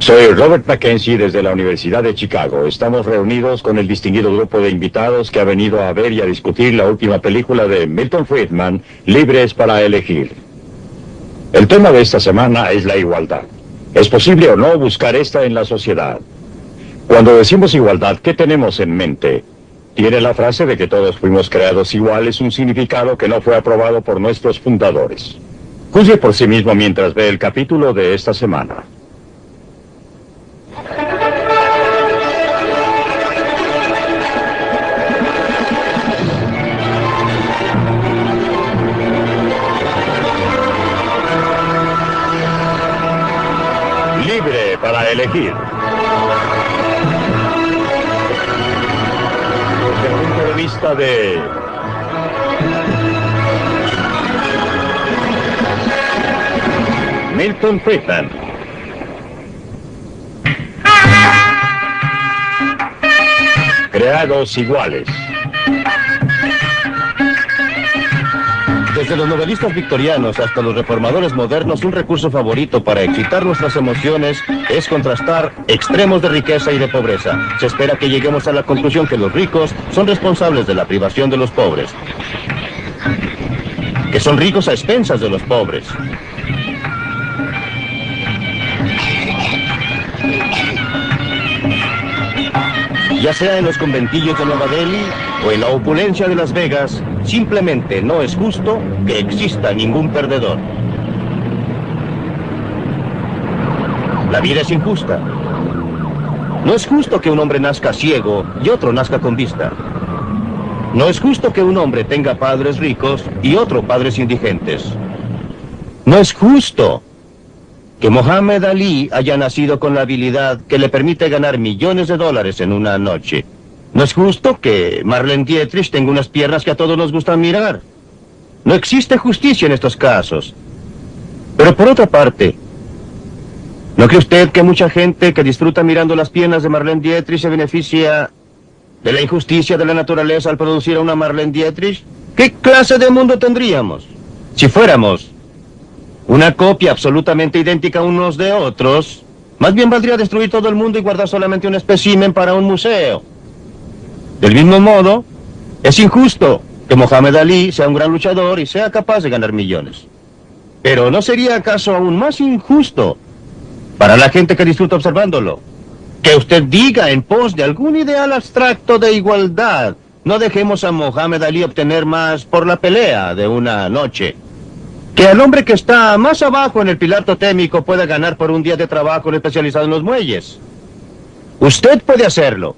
Soy Robert Mackenzie desde la Universidad de Chicago. Estamos reunidos con el distinguido grupo de invitados que ha venido a ver y a discutir la última película de Milton Friedman, Libres para Elegir. El tema de esta semana es la igualdad. ¿Es posible o no buscar esta en la sociedad? Cuando decimos igualdad, ¿qué tenemos en mente? ¿Tiene la frase de que todos fuimos creados iguales un significado que no fue aprobado por nuestros fundadores? Juzgue por sí mismo mientras ve el capítulo de esta semana. Libre para elegir. Desde el punto de vista de Milton Friedman. Creados iguales. Desde los novelistas victorianos hasta los reformadores modernos, un recurso favorito para excitar nuestras emociones es contrastar extremos de riqueza y de pobreza. Se espera que lleguemos a la conclusión que los ricos son responsables de la privación de los pobres, que son ricos a expensas de los pobres. Ya sea en los conventillos de Nueva Delhi o en la opulencia de Las Vegas, simplemente no es justo que exista ningún perdedor. La vida es injusta. No es justo que un hombre nazca ciego y otro nazca con vista. No es justo que un hombre tenga padres ricos y otro padres indigentes. No es justo que Mohamed Ali haya nacido con la habilidad que le permite ganar millones de dólares en una noche. No es justo que Marlene Dietrich tenga unas piernas que a todos nos gusta mirar. No existe justicia en estos casos. Pero por otra parte, ¿no cree usted que mucha gente que disfruta mirando las piernas de Marlene Dietrich se beneficia de la injusticia de la naturaleza al producir a una Marlene Dietrich? ¿Qué clase de mundo tendríamos si fuéramos una copia absolutamente idéntica unos de otros? Más bien valdría destruir todo el mundo y guardar solamente un espécimen para un museo. Del mismo modo, es injusto que Mohamed Ali sea un gran luchador y sea capaz de ganar millones. Pero ¿no sería acaso aún más injusto para la gente que disfruta observándolo que usted diga en pos de algún ideal abstracto de igualdad: no dejemos a Mohamed Ali obtener más por la pelea de una noche, que al hombre que está más abajo en el pilar totémico pueda ganar por un día de trabajo especializado en los muelles? Usted puede hacerlo,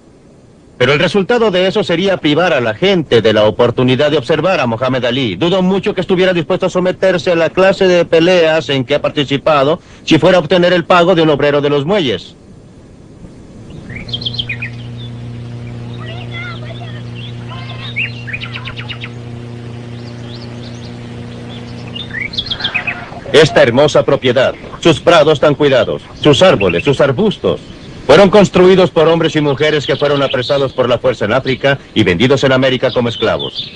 pero el resultado de eso sería privar a la gente de la oportunidad de observar a Mohamed Ali. Dudo mucho que estuviera dispuesto a someterse a la clase de peleas en que ha participado si fuera a obtener el pago de un obrero de los muelles. Esta hermosa propiedad, sus prados tan cuidados, sus árboles, sus arbustos, fueron construidos por hombres y mujeres que fueron apresados por la fuerza en África y vendidos en América como esclavos.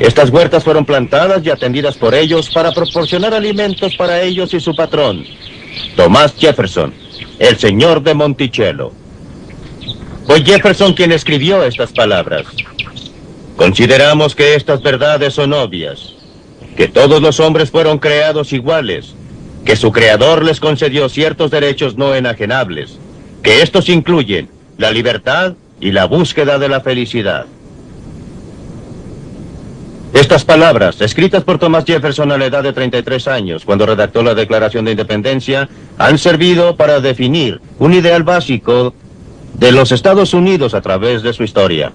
Estas huertas fueron plantadas y atendidas por ellos para proporcionar alimentos para ellos y su patrón, Thomas Jefferson, el señor de Monticello. Fue Jefferson quien escribió estas palabras. Consideramos que estas verdades son obvias, que todos los hombres fueron creados iguales, que su creador les concedió ciertos derechos no enajenables, que estos incluyen la libertad y la búsqueda de la felicidad. Estas palabras, escritas por Thomas Jefferson a la edad de 33 años, cuando redactó la Declaración de Independencia, han servido para definir un ideal básico de los Estados Unidos a través de su historia.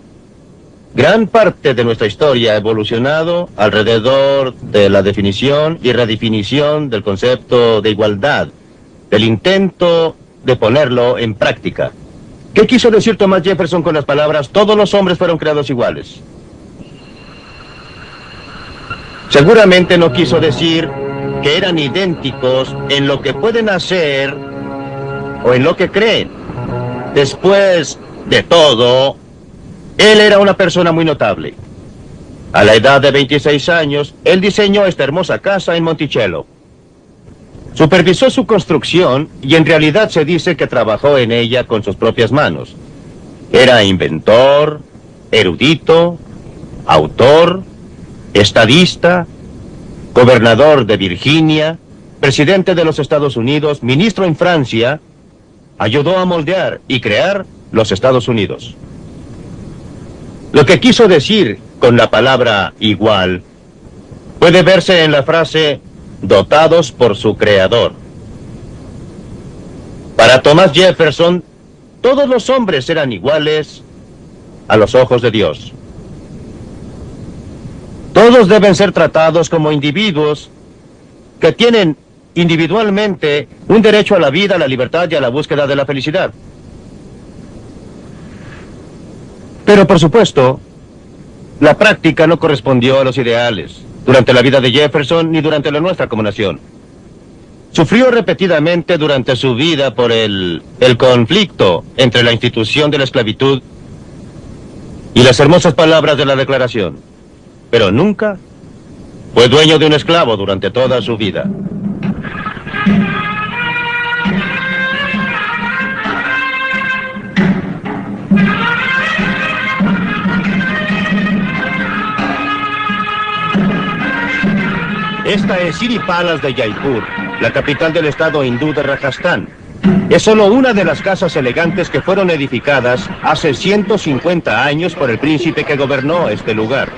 Gran parte de nuestra historia ha evolucionado alrededor de la definición y redefinición del concepto de igualdad, del intento de ponerlo en práctica. ¿Qué quiso decir Thomas Jefferson con las palabras "todos los hombres fueron creados iguales"? Seguramente no quiso decir que eran idénticos en lo que pueden hacer o en lo que creen. Después de todo, él era una persona muy notable. A la edad de 26 años, él diseñó esta hermosa casa en Monticello. Supervisó su construcción y en realidad se dice que trabajó en ella con sus propias manos. Era inventor, erudito, autor, estadista, gobernador de Virginia, presidente de los Estados Unidos, ministro en Francia. Ayudó a moldear y crear los Estados Unidos. Lo que quiso decir con la palabra igual puede verse en la frase dotados por su creador. Para Thomas Jefferson, todos los hombres eran iguales a los ojos de Dios. Todos deben ser tratados como individuos que tienen individualmente un derecho a la vida, a la libertad y a la búsqueda de la felicidad. Pero por supuesto, la práctica no correspondió a los ideales durante la vida de Jefferson ni durante la nuestra como nación. Sufrió repetidamente durante su vida por el conflicto entre la institución de la esclavitud y las hermosas palabras de la Declaración. Pero nunca fue dueño de un esclavo durante toda su vida. Esta es Siri Palace de Jaipur, la capital del estado hindú de Rajasthan. Es solo una de las casas elegantes que fueron edificadas hace 150 años por el príncipe que gobernó este lugar.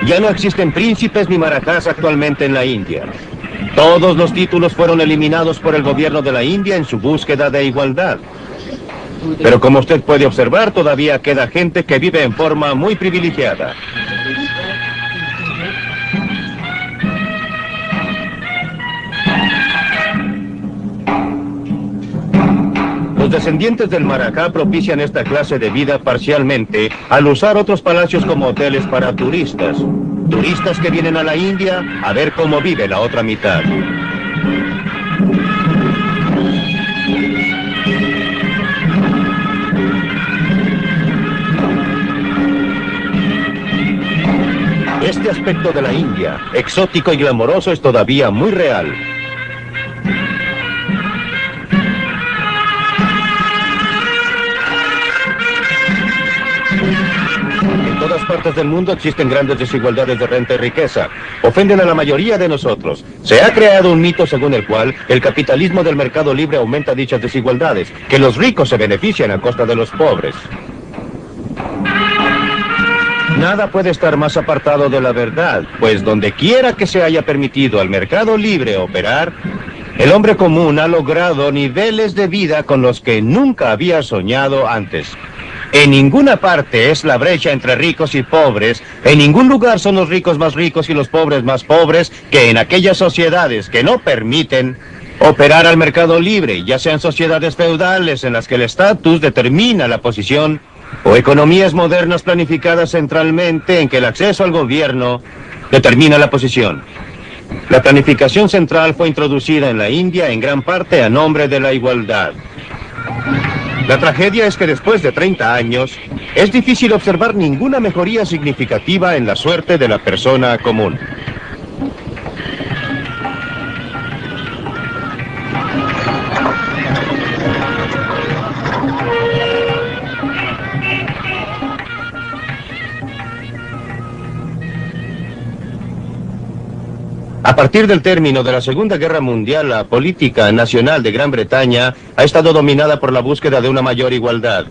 Ya no existen príncipes ni marajás actualmente en la India. Todos los títulos fueron eliminados por el gobierno de la India en su búsqueda de igualdad. Pero como usted puede observar, todavía queda gente que vive en forma muy privilegiada. Los descendientes del Marajá propician esta clase de vida parcialmente al usar otros palacios como hoteles para turistas. Turistas que vienen a la India a ver cómo vive la otra mitad. Este aspecto de la India, exótico y glamoroso, es todavía muy real. En todas partes del mundo existen grandes desigualdades de renta y riqueza. Ofenden a la mayoría de nosotros. Se ha creado un mito según el cual el capitalismo del mercado libre aumenta dichas desigualdades, que los ricos se benefician a costa de los pobres. Nada puede estar más apartado de la verdad, pues donde quiera que se haya permitido al mercado libre operar, el hombre común ha logrado niveles de vida con los que nunca había soñado antes. En ninguna parte es la brecha entre ricos y pobres, en ningún lugar son los ricos más ricos y los pobres más pobres que en aquellas sociedades que no permiten operar al mercado libre, ya sean sociedades feudales en las que el estatus determina la posición, o economías modernas planificadas centralmente en que el acceso al gobierno determina la posición. La planificación central fue introducida en la India en gran parte a nombre de la igualdad. La tragedia es que después de 30 años es difícil observar ninguna mejoría significativa en la suerte de la persona común. A partir del término de la Segunda Guerra Mundial, la política nacional de Gran Bretaña ha estado dominada por la búsqueda de una mayor igualdad.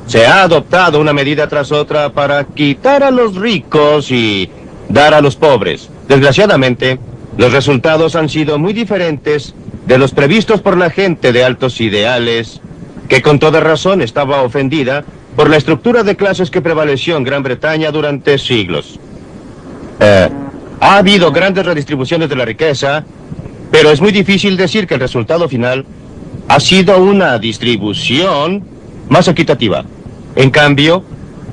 Se ha adoptado una medida tras otra para quitar a los ricos y dar a los pobres. Desgraciadamente, los resultados han sido muy diferentes de los previstos por la gente de altos ideales, que con toda razón estaba ofendida por la estructura de clases que prevaleció en Gran Bretaña durante siglos. Ha habido grandes redistribuciones de la riqueza, pero es muy difícil decir que el resultado final ha sido una distribución más equitativa. En cambio,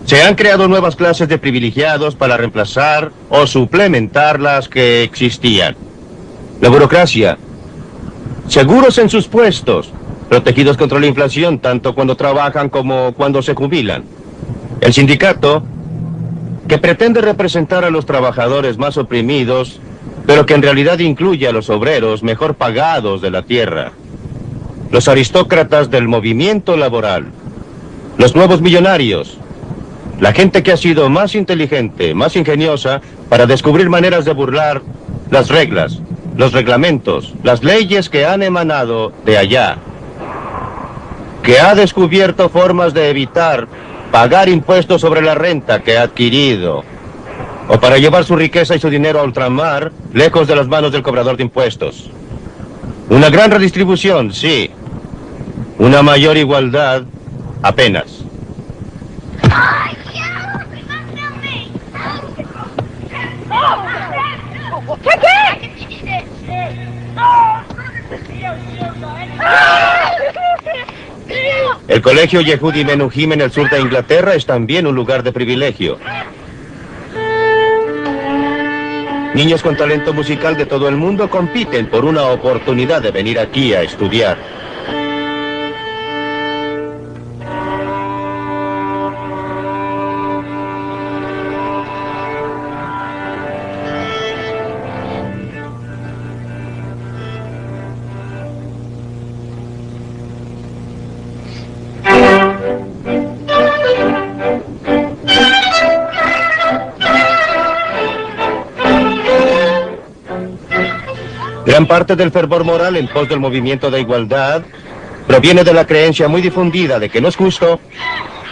se han creado nuevas clases de privilegiados para reemplazar o suplementar las que existían. La burocracia, seguros en sus puestos, protegidos contra la inflación tanto cuando trabajan como cuando se jubilan. El sindicato, que pretende representar a los trabajadores más oprimidos, pero que en realidad incluye a los obreros mejor pagados de la tierra, los aristócratas del movimiento laboral, los nuevos millonarios, la gente que ha sido más inteligente, más ingeniosa, para descubrir maneras de burlar las reglas, los reglamentos, las leyes que han emanado de allá, que ha descubierto formas de evitar pagar impuestos sobre la renta que ha adquirido, o para llevar su riqueza y su dinero a ultramar, lejos de las manos del cobrador de impuestos. Una gran redistribución, sí. Una mayor igualdad, apenas. El colegio Yehudi Menuhim en el sur de Inglaterra es también un lugar de privilegio. Niños con talento musical de todo el mundo compiten por una oportunidad de venir aquí a estudiar. Gran parte del fervor moral en pos del movimiento de igualdad proviene de la creencia muy difundida de que no es justo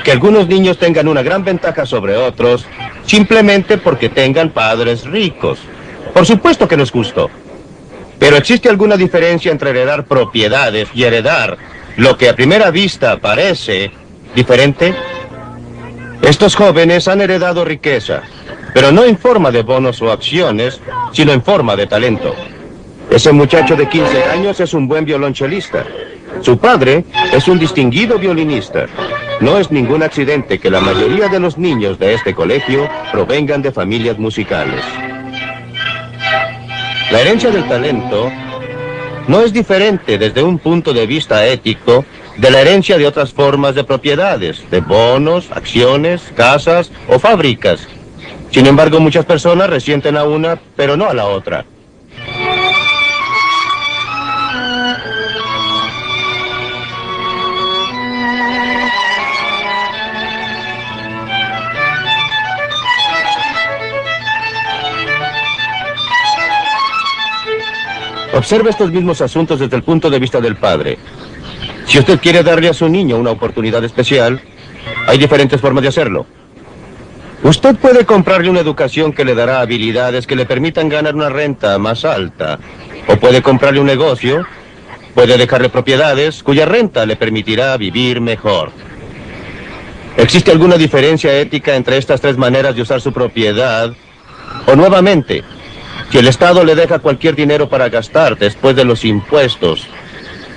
que algunos niños tengan una gran ventaja sobre otros simplemente porque tengan padres ricos. Por supuesto que no es justo. Pero ¿existe alguna diferencia entre heredar propiedades y heredar lo que a primera vista parece diferente? Estos jóvenes han heredado riqueza, pero no en forma de bonos o acciones, sino en forma de talento. Ese muchacho de 15 años es un buen violonchelista. Su padre es un distinguido violinista. No es ningún accidente que la mayoría de los niños de este colegio provengan de familias musicales. La herencia del talento no es diferente desde un punto de vista ético de la herencia de otras formas de propiedades, de bonos, acciones, casas o fábricas. Sin embargo, muchas personas resienten a una, pero no a la otra. Observe estos mismos asuntos desde el punto de vista del padre. Si usted quiere darle a su niño una oportunidad especial, hay diferentes formas de hacerlo. Usted puede comprarle una educación que le dará habilidades que le permitan ganar una renta más alta. O puede comprarle un negocio, puede dejarle propiedades cuya renta le permitirá vivir mejor. ¿Existe alguna diferencia ética entre estas tres maneras de usar su propiedad? O nuevamente, si el Estado le deja cualquier dinero para gastar después de los impuestos,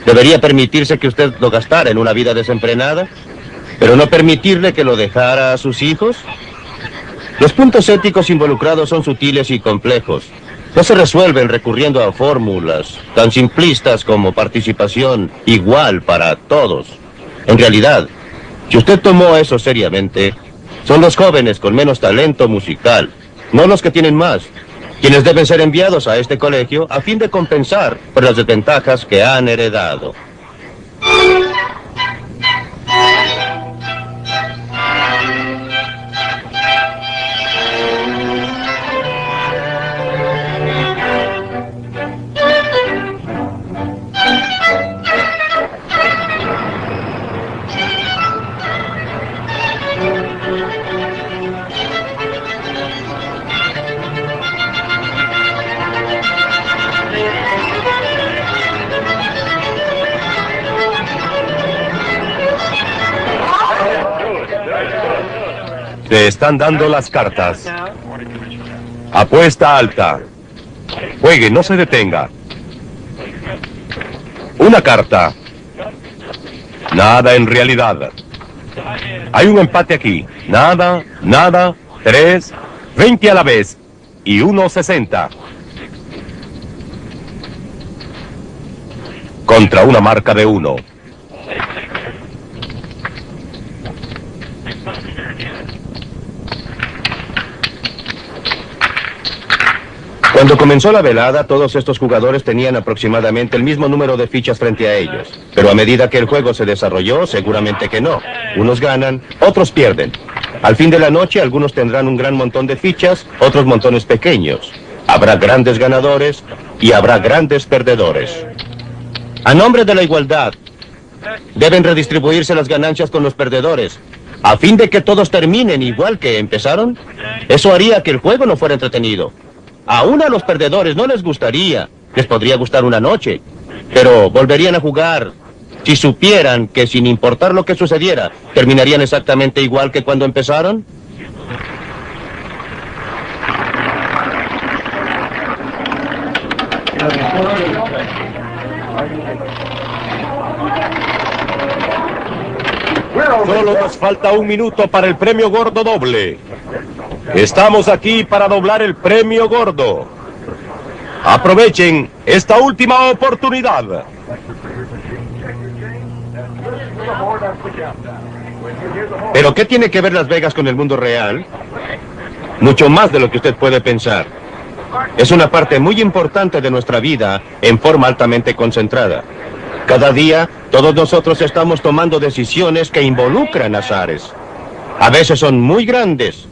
¿debería permitirse que usted lo gastara en una vida desenfrenada, pero no permitirle que lo dejara a sus hijos? Los puntos éticos involucrados son sutiles y complejos. No se resuelven recurriendo a fórmulas tan simplistas como participación igual para todos. En realidad, si usted tomó eso seriamente, son los jóvenes con menos talento musical, no los que tienen más, quienes deben ser enviados a este colegio a fin de compensar por las desventajas que han heredado. Te están dando las cartas. Apuesta alta. Juegue, no se detenga. Una carta. Nada en realidad. Hay un empate aquí. Nada, nada, 3, 20 a la vez. Y 1.60. Contra una marca de 1. Cuando comenzó la velada, todos estos jugadores tenían aproximadamente el mismo número de fichas frente a ellos. Pero a medida que el juego se desarrolló, seguramente que no. Unos ganan, otros pierden. Al fin de la noche, algunos tendrán un gran montón de fichas, otros montones pequeños. Habrá grandes ganadores y habrá grandes perdedores. A nombre de la igualdad, deben redistribuirse las ganancias con los perdedores, a fin de que todos terminen igual que empezaron. Eso haría que el juego no fuera entretenido. Aún a los perdedores no les gustaría, les podría gustar una noche, pero volverían a jugar si supieran que sin importar lo que sucediera, terminarían exactamente igual que cuando empezaron. Solo nos falta 1 minuto para el premio gordo doble. Estamos aquí para doblar el premio gordo. Aprovechen esta última oportunidad. ¿Pero qué tiene que ver Las Vegas con el mundo real? Mucho más de lo que usted puede pensar. Es una parte muy importante de nuestra vida en forma altamente concentrada. Cada día, todos nosotros estamos tomando decisiones que involucran azares. A veces son muy grandes,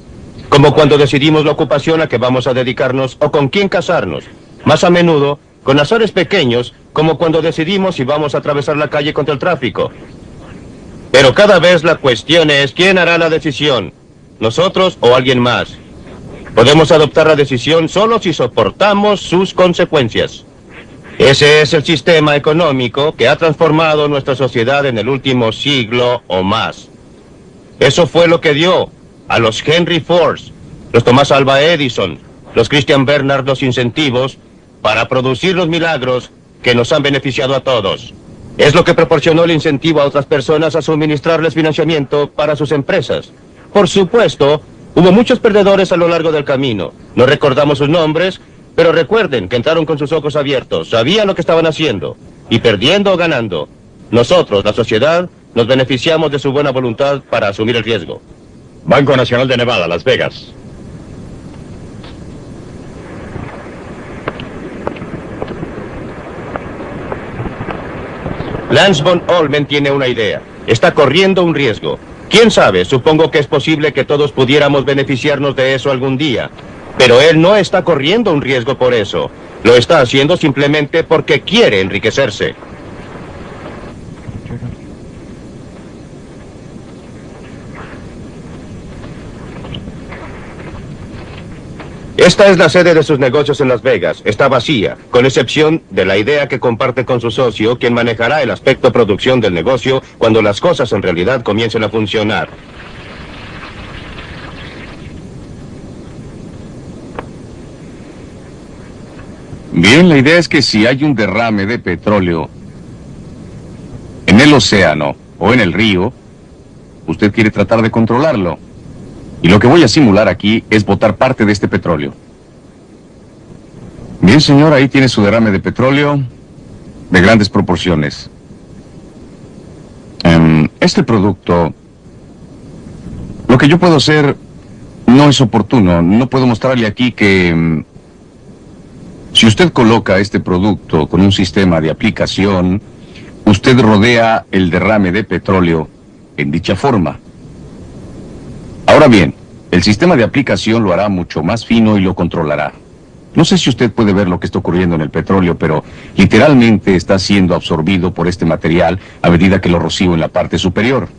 como cuando decidimos la ocupación a que vamos a dedicarnos o con quién casarnos. Más a menudo, con azares pequeños, como cuando decidimos si vamos a atravesar la calle contra el tráfico. Pero cada vez la cuestión es quién hará la decisión, nosotros o alguien más. Podemos adoptar la decisión solo si soportamos sus consecuencias. Ese es el sistema económico que ha transformado nuestra sociedad en el último siglo o más. Eso fue lo que dio a los Henry Ford, los Thomas Alva Edison, los Christian Barnard los incentivos para producir los milagros que nos han beneficiado a todos. Es lo que proporcionó el incentivo a otras personas a suministrarles financiamiento para sus empresas. Por supuesto, hubo muchos perdedores a lo largo del camino. No recordamos sus nombres, pero recuerden que entraron con sus ojos abiertos, sabían lo que estaban haciendo, y perdiendo o ganando. Nosotros, la sociedad, nos beneficiamos de su buena voluntad para asumir el riesgo. Banco Nacional de Nevada, Las Vegas. Lance von Olmen tiene una idea. Está corriendo un riesgo. ¿Quién sabe? Supongo que es posible que todos pudiéramos beneficiarnos de eso algún día. Pero él no está corriendo un riesgo por eso. Lo está haciendo simplemente porque quiere enriquecerse. Esta es la sede de sus negocios en Las Vegas. Está vacía, con excepción de la idea que comparte con su socio, quien manejará el aspecto producción del negocio cuando las cosas en realidad comiencen a funcionar. Bien, la idea es que si hay un derrame de petróleo en el océano o en el río, usted quiere tratar de controlarlo. Y lo que voy a simular aquí es botar parte de este petróleo. Bien, señor, ahí tiene su derrame de petróleo de grandes proporciones. Este producto, lo que yo puedo hacer no es oportuno. No puedo mostrarle aquí que si usted coloca este producto con un sistema de aplicación, usted rodea el derrame de petróleo en dicha forma. Ahora bien, el sistema de aplicación lo hará mucho más fino y lo controlará. No sé si usted puede ver lo que está ocurriendo en el petróleo, pero literalmente está siendo absorbido por este material a medida que lo rocío en la parte superior.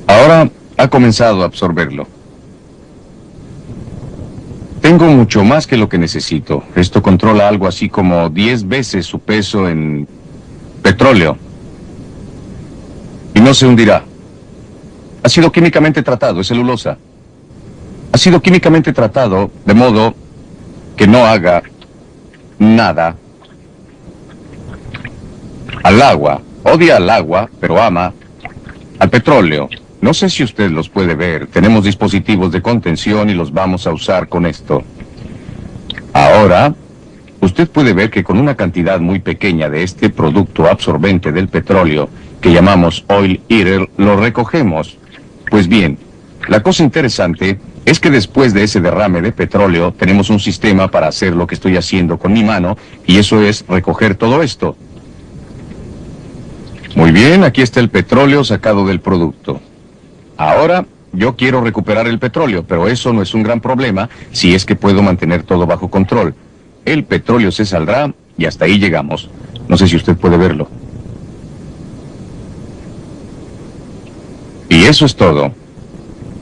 Ahora ha comenzado a absorberlo. Tengo mucho más que lo que necesito. Esto controla algo así como 10 veces su peso en petróleo. Y no se hundirá. Ha sido químicamente tratado, es celulosa. Ha sido químicamente tratado de modo que no haga nada al agua. Odia al agua, pero ama al petróleo. No sé si usted los puede ver. Tenemos dispositivos de contención y los vamos a usar con esto. Ahora, usted puede ver que con una cantidad muy pequeña de este producto absorbente del petróleo, que llamamos Oil Eater, lo recogemos. Pues bien, la cosa interesante es que después de ese derrame de petróleo tenemos un sistema para hacer lo que estoy haciendo con mi mano, y eso es recoger todo esto. Muy bien, aquí está el petróleo sacado del producto. Ahora, yo quiero recuperar el petróleo, pero eso no es un gran problema si es que puedo mantener todo bajo control. El petróleo se saldrá y hasta ahí llegamos. No sé si usted puede verlo. Y eso es todo.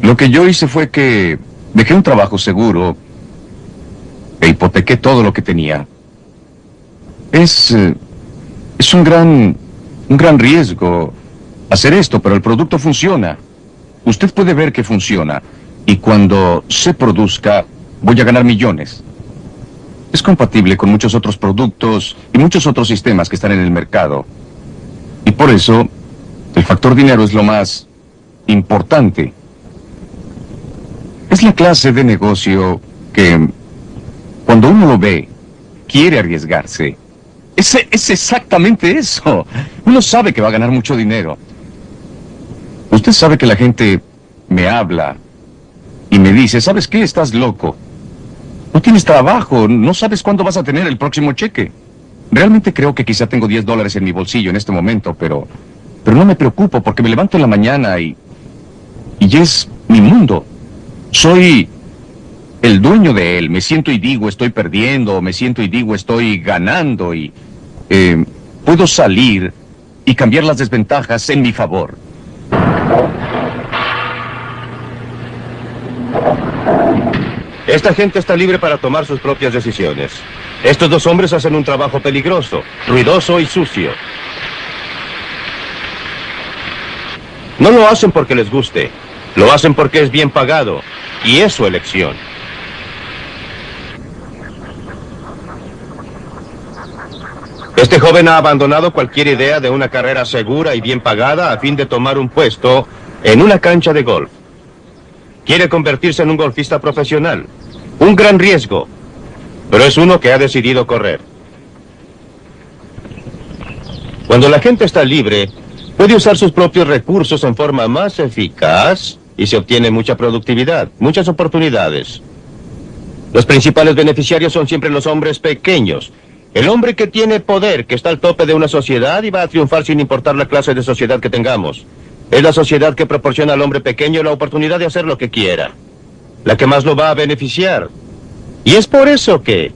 Lo que yo hice fue que dejé un trabajo seguro e hipotequé todo lo que tenía. Es un gran riesgo hacer esto, pero el producto funciona. Usted puede ver que funciona, y cuando se produzca, voy a ganar millones. Es compatible con muchos otros productos y muchos otros sistemas que están en el mercado. Y por eso, el factor dinero es lo más importante. Es la clase de negocio que, cuando uno lo ve, quiere arriesgarse. Es exactamente eso. Uno sabe que va a ganar mucho dinero. Usted sabe que la gente me habla y me dice, ¿sabes qué? Estás loco. No tienes trabajo, no sabes cuándo vas a tener el próximo cheque. Realmente creo que quizá tengo $10 en mi bolsillo en este momento, pero no me preocupo porque me levanto en la mañana y es mi mundo. Soy el dueño de él. Me siento y digo estoy perdiendo, me siento y digo estoy ganando, y puedo salir y cambiar las desventajas en mi favor. Esta gente está libre para tomar sus propias decisiones. Estos dos hombres hacen un trabajo peligroso, ruidoso y sucio. No lo hacen porque les guste, lo hacen porque es bien pagado, y es su elección. Este joven ha abandonado cualquier idea de una carrera segura y bien pagada a fin de tomar un puesto en una cancha de golf. Quiere convertirse en un golfista profesional. Un gran riesgo, pero es uno que ha decidido correr. Cuando la gente está libre, puede usar sus propios recursos en forma más eficaz y se obtiene mucha productividad, muchas oportunidades. Los principales beneficiarios son siempre los hombres pequeños. El hombre que tiene poder, que está al tope de una sociedad y va a triunfar sin importar la clase de sociedad que tengamos. Es la sociedad que proporciona al hombre pequeño la oportunidad de hacer lo que quiera, la que más lo va a beneficiar. Y es por eso que,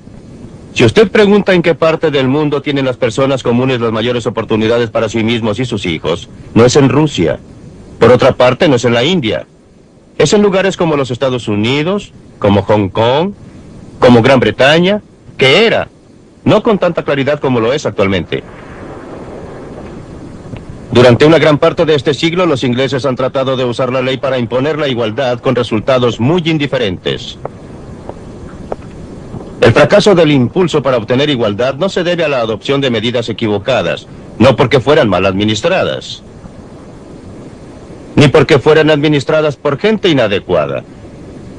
si usted pregunta en qué parte del mundo tienen las personas comunes las mayores oportunidades para sí mismos y sus hijos, no es en Rusia. Por otra parte, no es en la India. Es en lugares como los Estados Unidos, como Hong Kong, como Gran Bretaña, que era, no con tanta claridad como lo es actualmente. Durante una gran parte de este siglo, los ingleses han tratado de usar la ley para imponer la igualdad con resultados muy indiferentes. El fracaso del impulso para obtener igualdad no se debe a la adopción de medidas equivocadas, no porque fueran mal administradas, ni porque fueran administradas por gente inadecuada.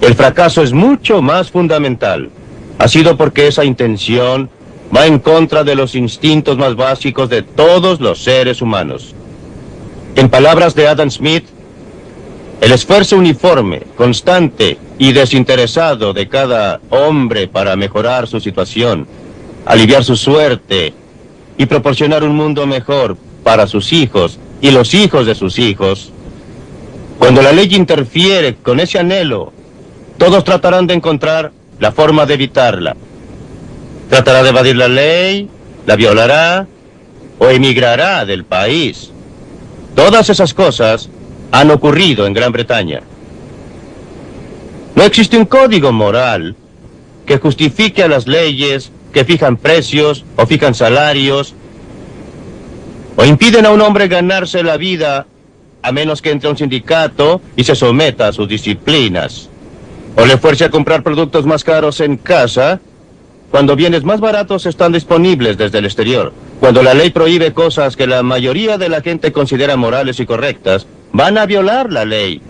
El fracaso es mucho más fundamental. Ha sido porque esa intención va en contra de los instintos más básicos de todos los seres humanos. En palabras de Adam Smith, el esfuerzo uniforme, constante y desinteresado de cada hombre para mejorar su situación, aliviar su suerte y proporcionar un mundo mejor para sus hijos y los hijos de sus hijos. Cuando la ley interfiere con ese anhelo, todos tratarán de encontrar la forma de evitarla. Tratará de evadir la ley, la violará o emigrará del país. Todas esas cosas han ocurrido en Gran Bretaña. No existe un código moral que justifique a las leyes que fijan precios o fijan salarios o impiden a un hombre ganarse la vida a menos que entre a un sindicato y se someta a sus disciplinas, o le fuerce a comprar productos más caros en casa cuando bienes más baratos están disponibles desde el exterior. Cuando la ley prohíbe cosas que la mayoría de la gente considera morales y correctas, van a violar la ley.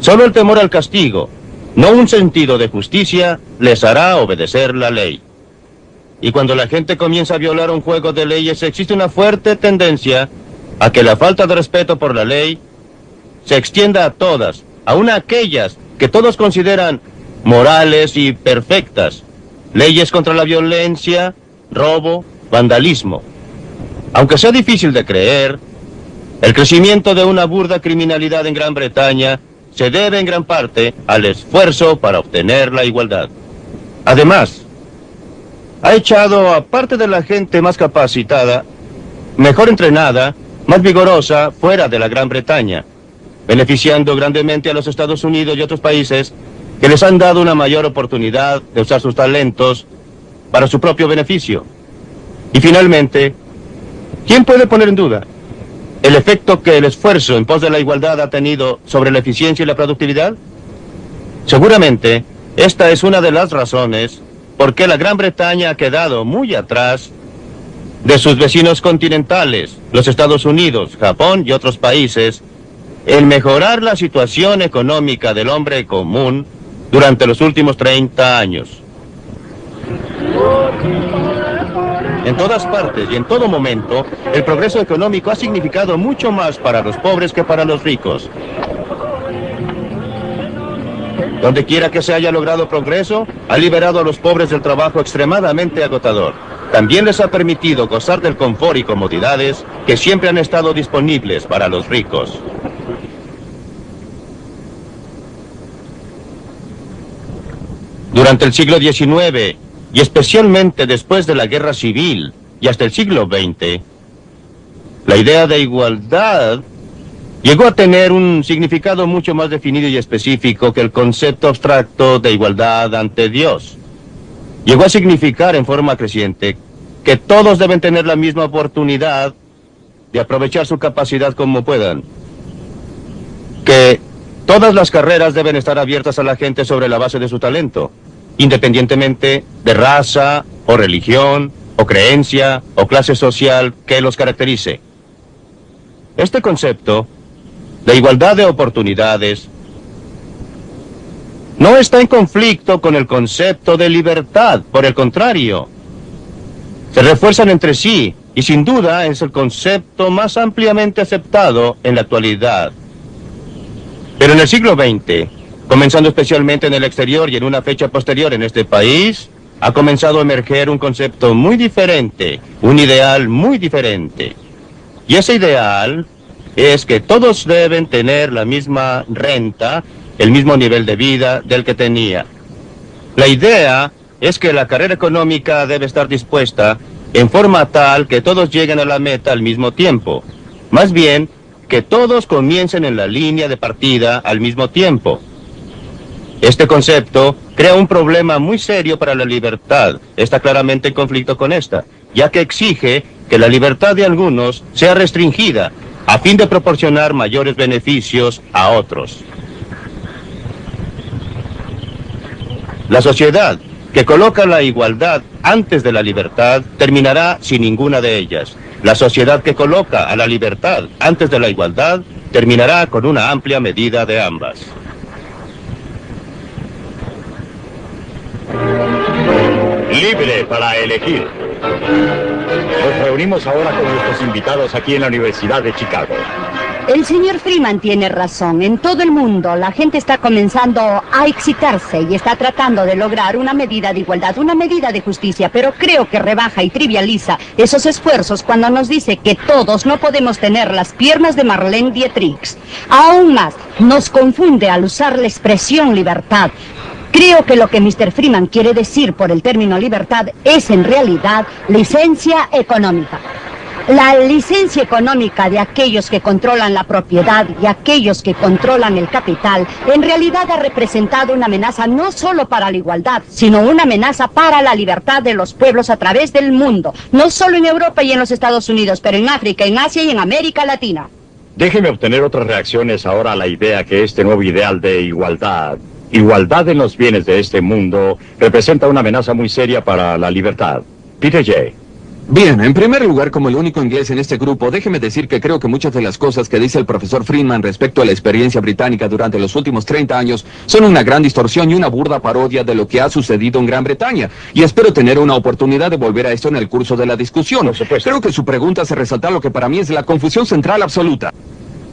Solo el temor al castigo, no un sentido de justicia, les hará obedecer la ley. Y cuando la gente comienza a violar un juego de leyes, existe una fuerte tendencia a que la falta de respeto por la ley se extienda a todas, aun a aquellas que todos consideran morales y perfectas. Leyes contra la violencia, robo, vandalismo. Aunque sea difícil de creer, el crecimiento de una burda criminalidad en Gran Bretaña se debe en gran parte al esfuerzo para obtener la igualdad. Además, ha echado a parte de la gente más capacitada, mejor entrenada, más vigorosa fuera de la Gran Bretaña, beneficiando grandemente a los Estados Unidos y otros países que les han dado una mayor oportunidad de usar sus talentos para su propio beneficio. Y finalmente, ¿quién puede poner en duda el efecto que el esfuerzo en pos de la igualdad ha tenido sobre la eficiencia y la productividad? Seguramente, esta es una de las razones por qué la Gran Bretaña ha quedado muy atrás de sus vecinos continentales, los Estados Unidos, Japón y otros países, en mejorar la situación económica del hombre común durante los últimos 30 años. En todas partes y en todo momento, el progreso económico ha significado mucho más para los pobres que para los ricos. Donde quiera que se haya logrado progreso, ha liberado a los pobres del trabajo extremadamente agotador. También les ha permitido gozar del confort y comodidades que siempre han estado disponibles para los ricos. Durante el siglo XIX, y especialmente después de la Guerra Civil y hasta el siglo XX, la idea de igualdad llegó a tener un significado mucho más definido y específico que el concepto abstracto de igualdad ante Dios. Llegó a significar en forma creciente que todos deben tener la misma oportunidad de aprovechar su capacidad como puedan, que todas las carreras deben estar abiertas a la gente sobre la base de su talento, independientemente de raza, o religión, o creencia, o clase social que los caracterice. Este concepto de igualdad de oportunidades no está en conflicto con el concepto de libertad, por el contrario, se refuerzan entre sí y sin duda es el concepto más ampliamente aceptado en la actualidad. Pero en el siglo XX, comenzando especialmente en el exterior y en una fecha posterior en este país, ha comenzado a emerger un concepto muy diferente, un ideal muy diferente. Y ese ideal es que todos deben tener la misma renta, el mismo nivel de vida del que tenía. La idea es que la carrera económica debe estar dispuesta en forma tal que todos lleguen a la meta al mismo tiempo. Más bien, que todos comiencen en la línea de partida al mismo tiempo. Este concepto crea un problema muy serio para la libertad. Está claramente en conflicto con esta, ya que exige que la libertad de algunos sea restringida a fin de proporcionar mayores beneficios a otros. La sociedad que coloca la igualdad antes de la libertad terminará sin ninguna de ellas. La sociedad que coloca a la libertad antes de la igualdad terminará con una amplia medida de ambas. Libre para elegir. Nos reunimos ahora con nuestros invitados aquí en la Universidad de Chicago. El señor Freeman tiene razón. En todo el mundo la gente está comenzando a excitarse y está tratando de lograr una medida de igualdad, una medida de justicia, pero creo que rebaja y trivializa esos esfuerzos cuando nos dice que todos no podemos tener las piernas de Marlene Dietrich. Aún más, nos confunde al usar la expresión libertad. Creo que lo que Mr. Freeman quiere decir por el término libertad es en realidad licencia económica. La licencia económica de aquellos que controlan la propiedad y aquellos que controlan el capital en realidad ha representado una amenaza no solo para la igualdad, sino una amenaza para la libertad de los pueblos a través del mundo, no solo en Europa y en los Estados Unidos, pero en África, en Asia y en América Latina. Déjeme obtener otras reacciones ahora a la idea que este nuevo ideal de igualdad en los bienes de este mundo representa una amenaza muy seria para la libertad. Peter J. Bien, en primer lugar, como el único inglés en este grupo, déjeme decir que creo que muchas de las cosas que dice el profesor Freeman respecto a la experiencia británica durante los últimos 30 años son una gran distorsión y una burda parodia de lo que ha sucedido en Gran Bretaña. Y espero tener una oportunidad de volver a esto en el curso de la discusión. Por supuesto. Creo que su pregunta hace resaltar lo que para mí es la confusión central absoluta.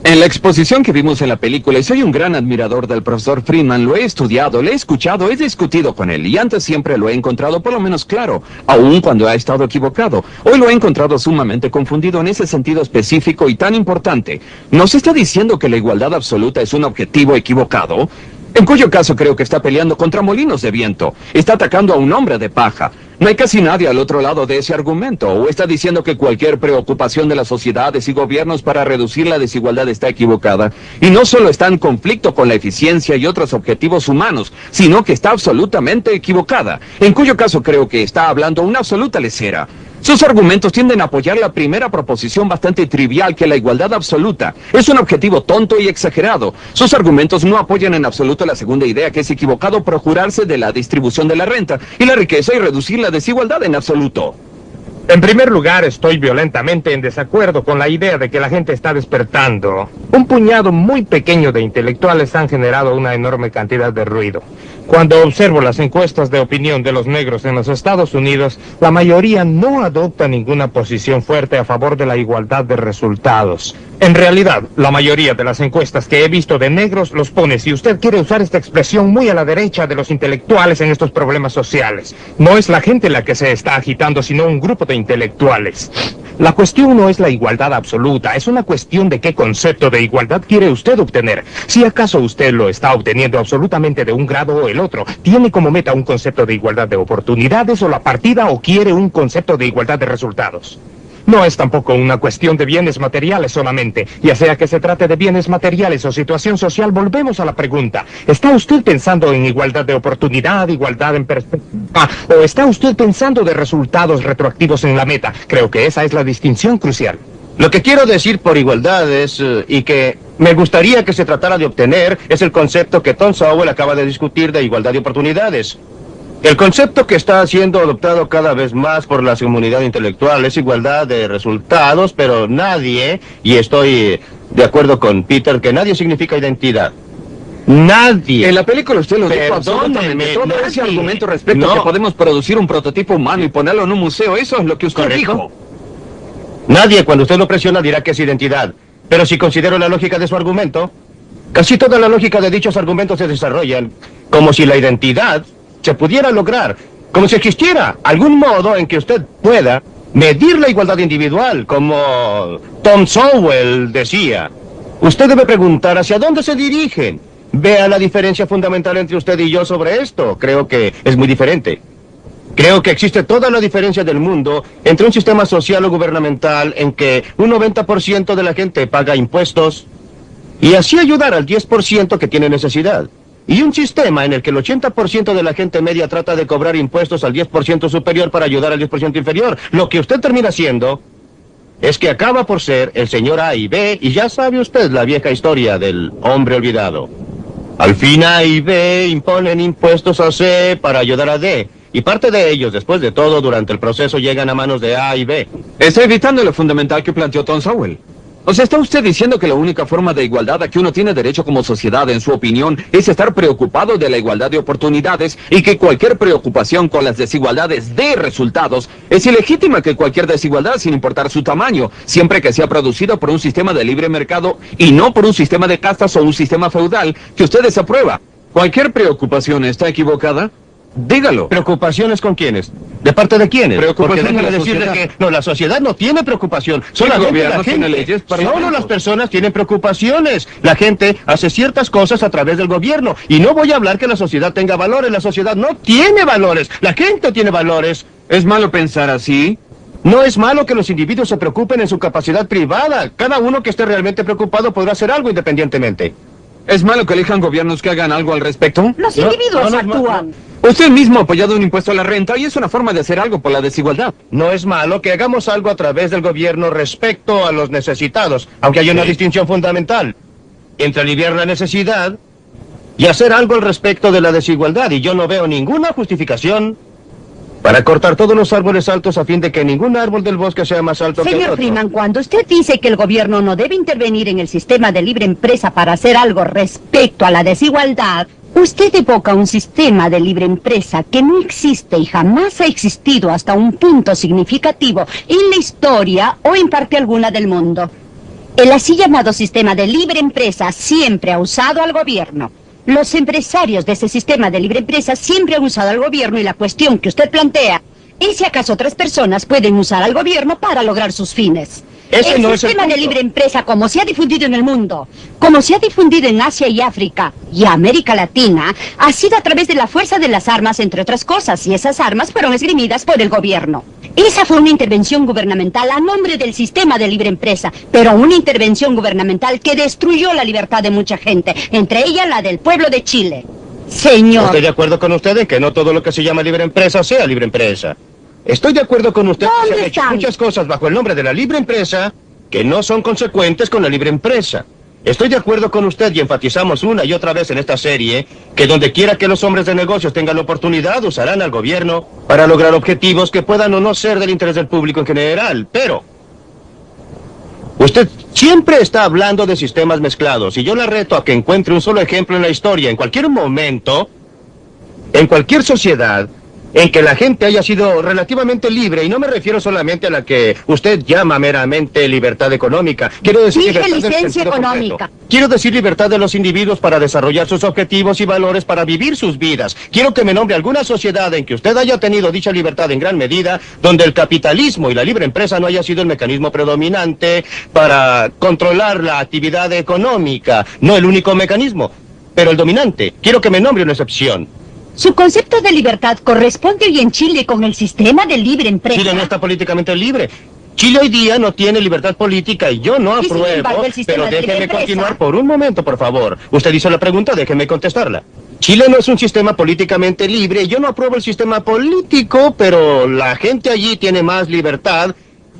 En la exposición que vimos en la película, y soy un gran admirador del profesor Friedman, lo he estudiado, le he escuchado, he discutido con él, y antes siempre lo he encontrado por lo menos claro, aun cuando ha estado equivocado. Hoy lo he encontrado sumamente confundido en ese sentido específico y tan importante. ¿Nos está diciendo que la igualdad absoluta es un objetivo equivocado? En cuyo caso creo que está peleando contra molinos de viento. Está atacando a un hombre de paja. No hay casi nadie al otro lado de ese argumento. O está diciendo que cualquier preocupación de las sociedades y gobiernos para reducir la desigualdad está equivocada. Y no solo está en conflicto con la eficiencia y otros objetivos humanos, sino que está absolutamente equivocada. En cuyo caso creo que está hablando una absoluta lecera. Sus argumentos tienden a apoyar la primera proposición bastante trivial, que la igualdad absoluta es un objetivo tonto y exagerado. Sus argumentos no apoyan en absoluto la segunda idea, que es equivocado procurarse de la distribución de la renta y la riqueza y reducir la desigualdad en absoluto. En primer lugar, estoy violentamente en desacuerdo con la idea de que la gente está despertando. Un puñado muy pequeño de intelectuales han generado una enorme cantidad de ruido. Cuando observo las encuestas de opinión de los negros en los Estados Unidos, la mayoría no adopta ninguna posición fuerte a favor de la igualdad de resultados. En realidad, la mayoría de las encuestas que he visto de negros los pone, si usted quiere usar esta expresión, muy a la derecha de los intelectuales en estos problemas sociales. No es la gente la que se está agitando, sino un grupo de intelectuales. La cuestión no es la igualdad absoluta, es una cuestión de qué concepto de igualdad quiere usted obtener. Si acaso usted lo está obteniendo absolutamente de un grado o el otro, tiene como meta un concepto de igualdad de oportunidades o la partida, o quiere un concepto de igualdad de resultados. No es tampoco una cuestión de bienes materiales solamente. Ya sea que se trate de bienes materiales o situación social, volvemos a la pregunta. ¿Está usted pensando en igualdad de oportunidad, igualdad en perspectiva, o está usted pensando de resultados retroactivos en la meta? Creo que esa es la distinción crucial. Lo que quiero decir por igualdad es, y que me gustaría que se tratara de obtener, es el concepto que Tom Sowell acaba de discutir de igualdad de oportunidades. El concepto que está siendo adoptado cada vez más por la comunidad intelectual es igualdad de resultados, pero nadie, y estoy de acuerdo con Peter, que nadie significa identidad. Nadie. En la película usted lo dijo Perdóneme, absolutamente. Todo nadie. ese argumento respecto a que podemos producir un prototipo humano y ponerlo en un museo, eso es lo que usted ¿Correcto? dijo. Nadie, cuando usted lo presiona, dirá que es identidad. Pero si considero la lógica de su argumento, casi toda la lógica de dichos argumentos se desarrollan como si la identidad se pudiera lograr, como si existiera algún modo en que usted pueda medir la igualdad individual, como Tom Sowell decía. Usted debe preguntar hacia dónde se dirigen. Vea la diferencia fundamental entre usted y yo sobre esto. Creo que es muy diferente. Creo que existe toda la diferencia del mundo entre un sistema social o gubernamental en que un 90% de la gente paga impuestos y así ayudar al 10% que tiene necesidad. Y un sistema en el que el 80% de la gente media trata de cobrar impuestos al 10% superior para ayudar al 10% inferior. Lo que usted termina haciendo es que acaba por ser el señor A y B, y ya sabe usted la vieja historia del hombre olvidado. Al fin A y B imponen impuestos a C para ayudar a D, y parte de ellos, después de todo, durante el proceso llegan a manos de A y B. Está evitando lo fundamental que planteó Tom Sowell. O sea, ¿está usted diciendo que la única forma de igualdad a que uno tiene derecho como sociedad, en su opinión, es estar preocupado de la igualdad de oportunidades y que cualquier preocupación con las desigualdades de resultados es ilegítima, que cualquier desigualdad, sin importar su tamaño, siempre que sea producido por un sistema de libre mercado y no por un sistema de castas o un sistema feudal que usted desaprueba? ¿Cualquier preocupación está equivocada? Dígalo. ¿Preocupaciones con quiénes? ¿De parte de quiénes? Preocupación Porque de la déjeme decirle sociedad. que no, la sociedad no tiene preocupación. Solamente el gobierno la gente. tiene leyes, Solo parlamentos. las personas tienen preocupaciones. La gente hace ciertas cosas a través del gobierno. Y no voy a hablar que la sociedad tenga valores. La sociedad no tiene valores. La gente tiene valores. ¿Es malo pensar así? No es malo que los individuos se preocupen en su capacidad privada. Cada uno que esté realmente preocupado podrá hacer algo independientemente. ¿Es malo que elijan gobiernos que hagan algo al respecto? Los No, individuos no es actúan. Usted mismo ha apoyado un impuesto a la renta y es una forma de hacer algo por la desigualdad. No es malo que hagamos algo a través del gobierno respecto a los necesitados, aunque hay una distinción fundamental entre aliviar la necesidad y hacer algo al respecto de la desigualdad, y yo no veo ninguna justificación para cortar todos los árboles altos a fin de que ningún árbol del bosque sea más alto que el Señor otro. Freeman, cuando usted dice que el gobierno no debe intervenir en el sistema de libre empresa para hacer algo respecto a la desigualdad, usted evoca un sistema de libre empresa que no existe y jamás ha existido hasta un punto significativo en la historia o en parte alguna del mundo. El así llamado sistema de libre empresa siempre ha usado al gobierno. Los empresarios de ese sistema de libre empresa siempre han usado al gobierno y la cuestión que usted plantea es si acaso otras personas pueden usar al gobierno para lograr sus fines. Ese el no es el sistema de punto. libre empresa, como se ha difundido en el mundo, como se ha difundido en Asia y África y América Latina, ha sido a través de la fuerza de las armas, entre otras cosas, y esas armas fueron esgrimidas por el gobierno. Esa fue una intervención gubernamental a nombre del sistema de libre empresa, pero una intervención gubernamental que destruyó la libertad de mucha gente, entre ellas la del pueblo de Chile. Señor. Estoy de acuerdo con usted en que no todo lo que se llama libre empresa sea libre empresa. Estoy de acuerdo con usted que se ¿Dónde han hecho están? muchas cosas bajo el nombre de la libre empresa que no son consecuentes con la libre empresa. Estoy de acuerdo con usted y enfatizamos una y otra vez en esta serie que donde quiera que los hombres de negocios tengan la oportunidad usarán al gobierno para lograr objetivos que puedan o no ser del interés del público en general, pero usted siempre está hablando de sistemas mezclados y yo la reto a que encuentre un solo ejemplo en la historia, en cualquier momento, en cualquier sociedad, en que la gente haya sido relativamente libre, y no me refiero solamente a la que usted llama meramente libertad económica. Quiero decir Dije libertad del licencia sentido económica. completo. Quiero decir libertad de los individuos para desarrollar sus objetivos y valores para vivir sus vidas. Quiero que me nombre alguna sociedad en que usted haya tenido dicha libertad en gran medida, donde el capitalismo y la libre empresa no haya sido el mecanismo predominante para controlar la actividad económica, no el único mecanismo, pero el dominante. Quiero que me nombre una excepción. Su concepto de libertad corresponde hoy en Chile con el sistema de libre empresa. Chile no está políticamente libre. Chile hoy día no tiene libertad política y yo no Y sin apruebo, embargo, el sistema pero de libre déjeme empresa. continuar por un momento, por favor. Usted hizo la pregunta, déjeme contestarla. Chile no es un sistema políticamente libre, yo no apruebo el sistema político, pero la gente allí tiene más libertad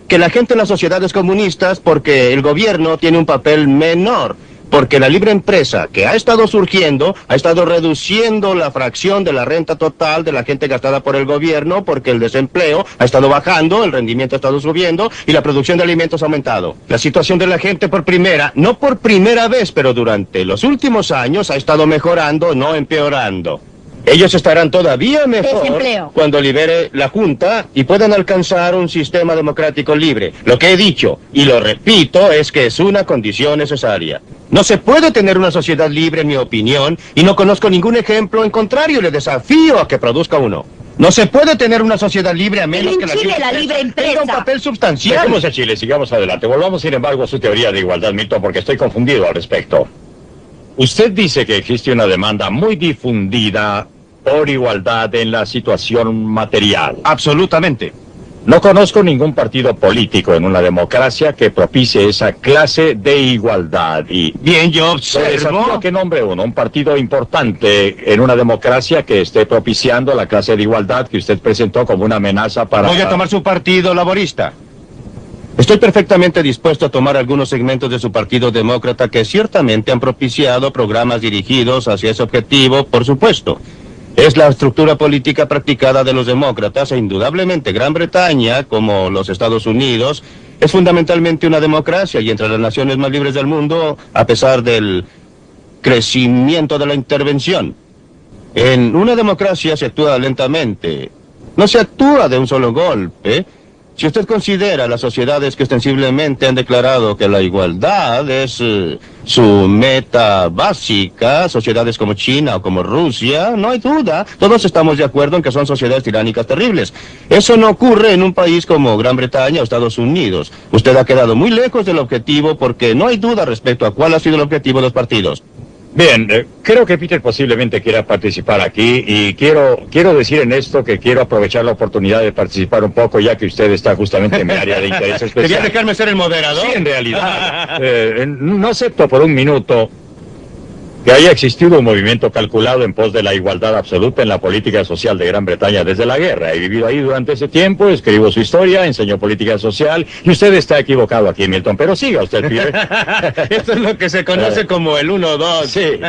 que la gente en las sociedades comunistas porque el gobierno tiene un papel menor. Porque la libre empresa que ha estado surgiendo, ha estado reduciendo la fracción de la renta total de la gente gastada por el gobierno, porque el desempleo ha estado bajando, el rendimiento ha estado subiendo y la producción de alimentos ha aumentado. La situación de la gente no por primera vez, pero durante los últimos años ha estado mejorando, no empeorando. Ellos estarán todavía mejor Desempleo. cuando libere la Junta y puedan alcanzar un sistema democrático libre. Lo que he dicho, y lo repito, es que es una condición necesaria. No se puede tener una sociedad libre, en mi opinión, y no conozco ningún ejemplo en contrario. Le desafío a que produzca uno. No se puede tener una sociedad libre a menos En que la Chile la libre empresa tenga un papel sustancial. Dejemos a Chile, sigamos adelante. Volvamos, sin embargo, a su teoría de igualdad, Milton, porque estoy confundido al respecto. Usted dice que existe una demanda muy difundida por igualdad en la situación material. Absolutamente. No conozco ningún partido político en una democracia que propicie esa clase de igualdad. Y Bien, yo le desafío observo. a que nombre uno, un partido importante en una democracia que esté propiciando la clase de igualdad que usted presentó como una amenaza para... Voy a tomar su partido laborista. Estoy perfectamente dispuesto a tomar algunos segmentos de su partido demócrata que ciertamente han propiciado programas dirigidos hacia ese objetivo, por supuesto. Es la estructura política practicada de los demócratas e indudablemente Gran Bretaña, como los Estados Unidos, es fundamentalmente una democracia y entre las naciones más libres del mundo, a pesar del crecimiento de la intervención. En una democracia se actúa lentamente, no se actúa de un solo golpe. Si usted considera las sociedades que ostensiblemente han declarado que la igualdad es su meta básica, sociedades como China o como Rusia, no hay duda, todos estamos de acuerdo en que son sociedades tiránicas terribles. Eso no ocurre en un país como Gran Bretaña o Estados Unidos. Usted ha quedado muy lejos del objetivo porque no hay duda respecto a cuál ha sido el objetivo de los partidos. Bien, creo que Peter posiblemente quiera participar aquí y quiero decir en esto que quiero aprovechar la oportunidad de participar un poco ya que usted está justamente en mi área de interés ¿Quería especial. dejarme ser el moderador? Sí, en realidad. No acepto por un minuto que haya existido un movimiento calculado en pos de la igualdad absoluta en la política social de Gran Bretaña desde la guerra. He vivido ahí durante ese tiempo, escribo su historia, enseño política social y usted está equivocado aquí, Milton, pero siga usted, Peter. Esto es lo que se conoce como el 1-2. Sí.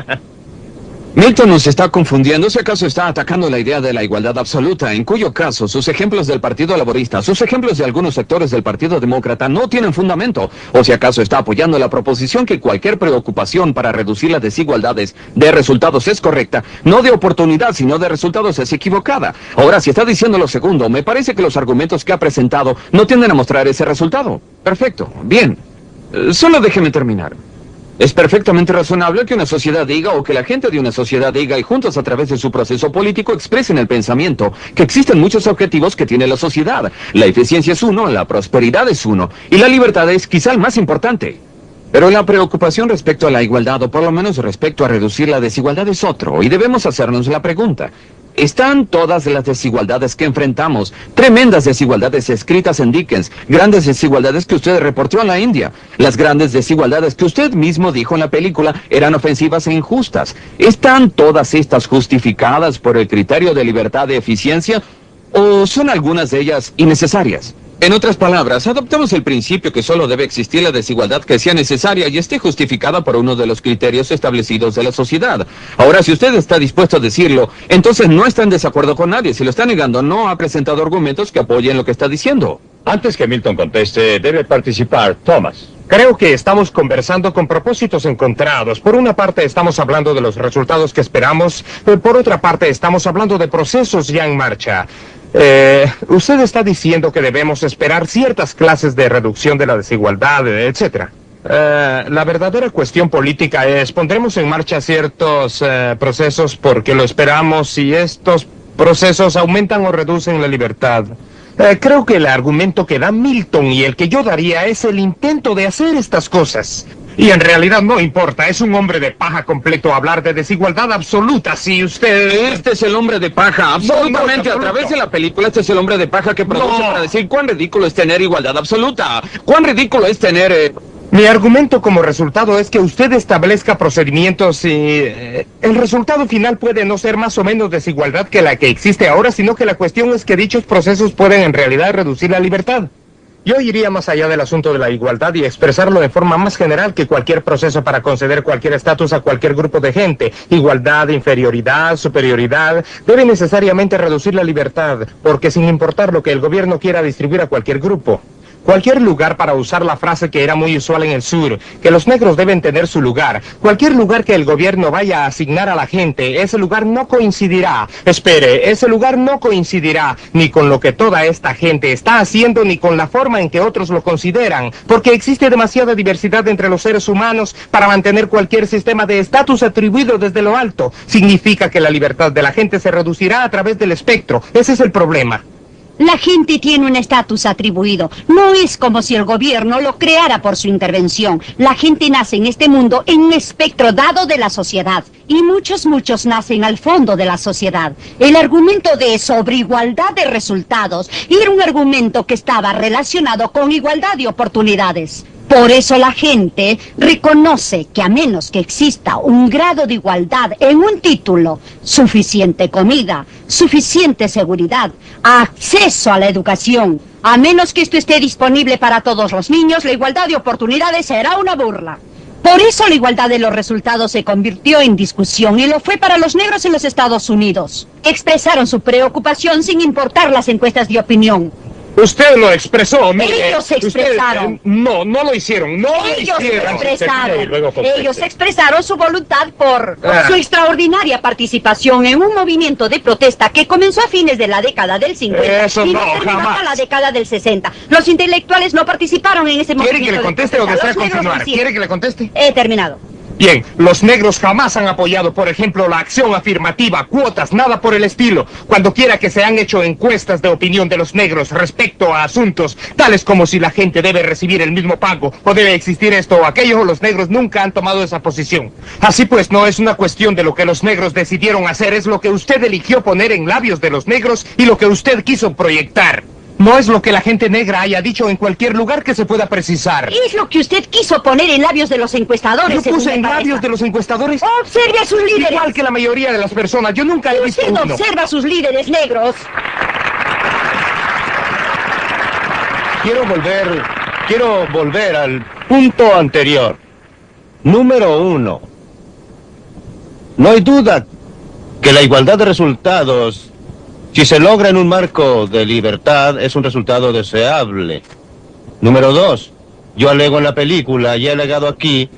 Milton nos está confundiendo, si acaso está atacando la idea de la igualdad absoluta, en cuyo caso sus ejemplos del Partido Laborista, sus ejemplos de algunos sectores del Partido Demócrata no tienen fundamento, o si acaso está apoyando la proposición que cualquier preocupación para reducir las desigualdades de resultados es correcta, no de oportunidad, sino de resultados es equivocada. Ahora, si está diciendo lo segundo, me parece que los argumentos que ha presentado no tienden a mostrar ese resultado. Perfecto, bien. Solo déjeme terminar. Es perfectamente razonable que una sociedad diga, o que la gente de una sociedad diga, y juntos a través de su proceso político expresen el pensamiento, que existen muchos objetivos que tiene la sociedad. La eficiencia es uno, la prosperidad es uno, y la libertad es quizá el más importante. Pero la preocupación respecto a la igualdad, o por lo menos respecto a reducir la desigualdad, es otro, y debemos hacernos la pregunta. ¿Están todas las desigualdades que enfrentamos, tremendas desigualdades escritas en Dickens, grandes desigualdades que usted reportó en la India, las grandes desigualdades que usted mismo dijo en la película eran ofensivas e injustas? ¿Están todas estas justificadas por el criterio de libertad de eficiencia, o son algunas de ellas innecesarias? En otras palabras, adoptamos el principio que solo debe existir la desigualdad que sea necesaria y esté justificada por uno de los criterios establecidos de la sociedad. Ahora, si usted está dispuesto a decirlo, entonces no está en desacuerdo con nadie. Si lo está negando, no ha presentado argumentos que apoyen lo que está diciendo. Antes que Milton conteste, debe participar Thomas. Creo que estamos conversando con propósitos encontrados. Por una parte estamos hablando de los resultados que esperamos, por otra parte estamos hablando de procesos ya en marcha. Usted está diciendo que debemos esperar ciertas clases de reducción de la desigualdad, etc. La verdadera cuestión política es, pondremos en marcha ciertos procesos porque lo esperamos y estos procesos aumentan o reducen la libertad. Creo que el argumento que da Milton y el que yo daría es el intento de hacer estas cosas. Y en realidad no importa, es un hombre de paja completo hablar de desigualdad absoluta. Si usted... Este es el hombre de paja, absolutamente. No, a través de la película, este es el hombre de paja que produce para decir cuán ridículo es tener igualdad absoluta. Cuán ridículo es tener... Mi argumento como resultado es que usted establezca procedimientos y... el resultado final puede no ser más o menos desigualdad que la que existe ahora, sino que la cuestión es que dichos procesos pueden en realidad reducir la libertad. Yo iría más allá del asunto de la igualdad y expresarlo de forma más general que cualquier proceso para conceder cualquier estatus a cualquier grupo de gente. Igualdad, inferioridad, superioridad, debe necesariamente reducir la libertad, porque sin importar lo que el gobierno quiera distribuir a cualquier grupo. Cualquier lugar, para usar la frase que era muy usual en el sur, que los negros deben tener su lugar. Cualquier lugar que el gobierno vaya a asignar a la gente, ese lugar no coincidirá. Espere, ese lugar no coincidirá ni con lo que toda esta gente está haciendo, ni con la forma en que otros lo consideran, porque existe demasiada diversidad entre los seres humanos para mantener cualquier sistema de estatus atribuido desde lo alto. Significa que la libertad de la gente se reducirá a través del espectro. Ese es el problema. La gente tiene un estatus atribuido. No es como si el gobierno lo creara por su intervención. La gente nace en este mundo en un espectro dado de la sociedad. Y muchos nacen al fondo de la sociedad. El argumento de sobre igualdad de resultados era un argumento que estaba relacionado con igualdad de oportunidades. Por eso la gente reconoce que a menos que exista un grado de igualdad en un título, suficiente comida, suficiente seguridad, acceso a la educación, a menos que esto esté disponible para todos los niños, la igualdad de oportunidades será una burla. Por eso la igualdad de los resultados se convirtió en discusión y lo fue para los negros en los Estados Unidos. Expresaron su preocupación sin importar las encuestas de opinión. Usted lo expresó, mire. Ellos se expresaron. No lo hicieron, Ellos expresaron su voluntad por su extraordinaria participación en un movimiento de protesta que comenzó a fines de la década del 50 Eso y no, terminó jamás. hasta la década del 60. Los intelectuales no participaron en ese movimiento. ¿Quiere que le conteste o de protesta. desea Los negros continuar? sí. ¿Quiere que le conteste? He terminado. Bien, los negros jamás han apoyado, por ejemplo, la acción afirmativa, cuotas, nada por el estilo. Cuando quiera que se han hecho encuestas de opinión de los negros respecto a asuntos tales como si la gente debe recibir el mismo pago o debe existir esto o aquello, los negros nunca han tomado esa posición. Así pues, no es una cuestión de lo que los negros decidieron hacer, es lo que usted eligió poner en labios de los negros y lo que usted quiso proyectar. No es lo que la gente negra haya dicho en cualquier lugar que se pueda precisar. Es lo que usted quiso poner en labios de los encuestadores. ¿Yo según puse me en parece. labios de los encuestadores? Observe a sus líderes. Igual que la mayoría de las personas, yo nunca he visto Usted uno. observa a sus líderes negros. Quiero volver al punto anterior. Número 1. No hay duda que la igualdad de resultados, si se logra en un marco de libertad, es un resultado deseable. Número 2. Yo alego en la película y he alegado aquí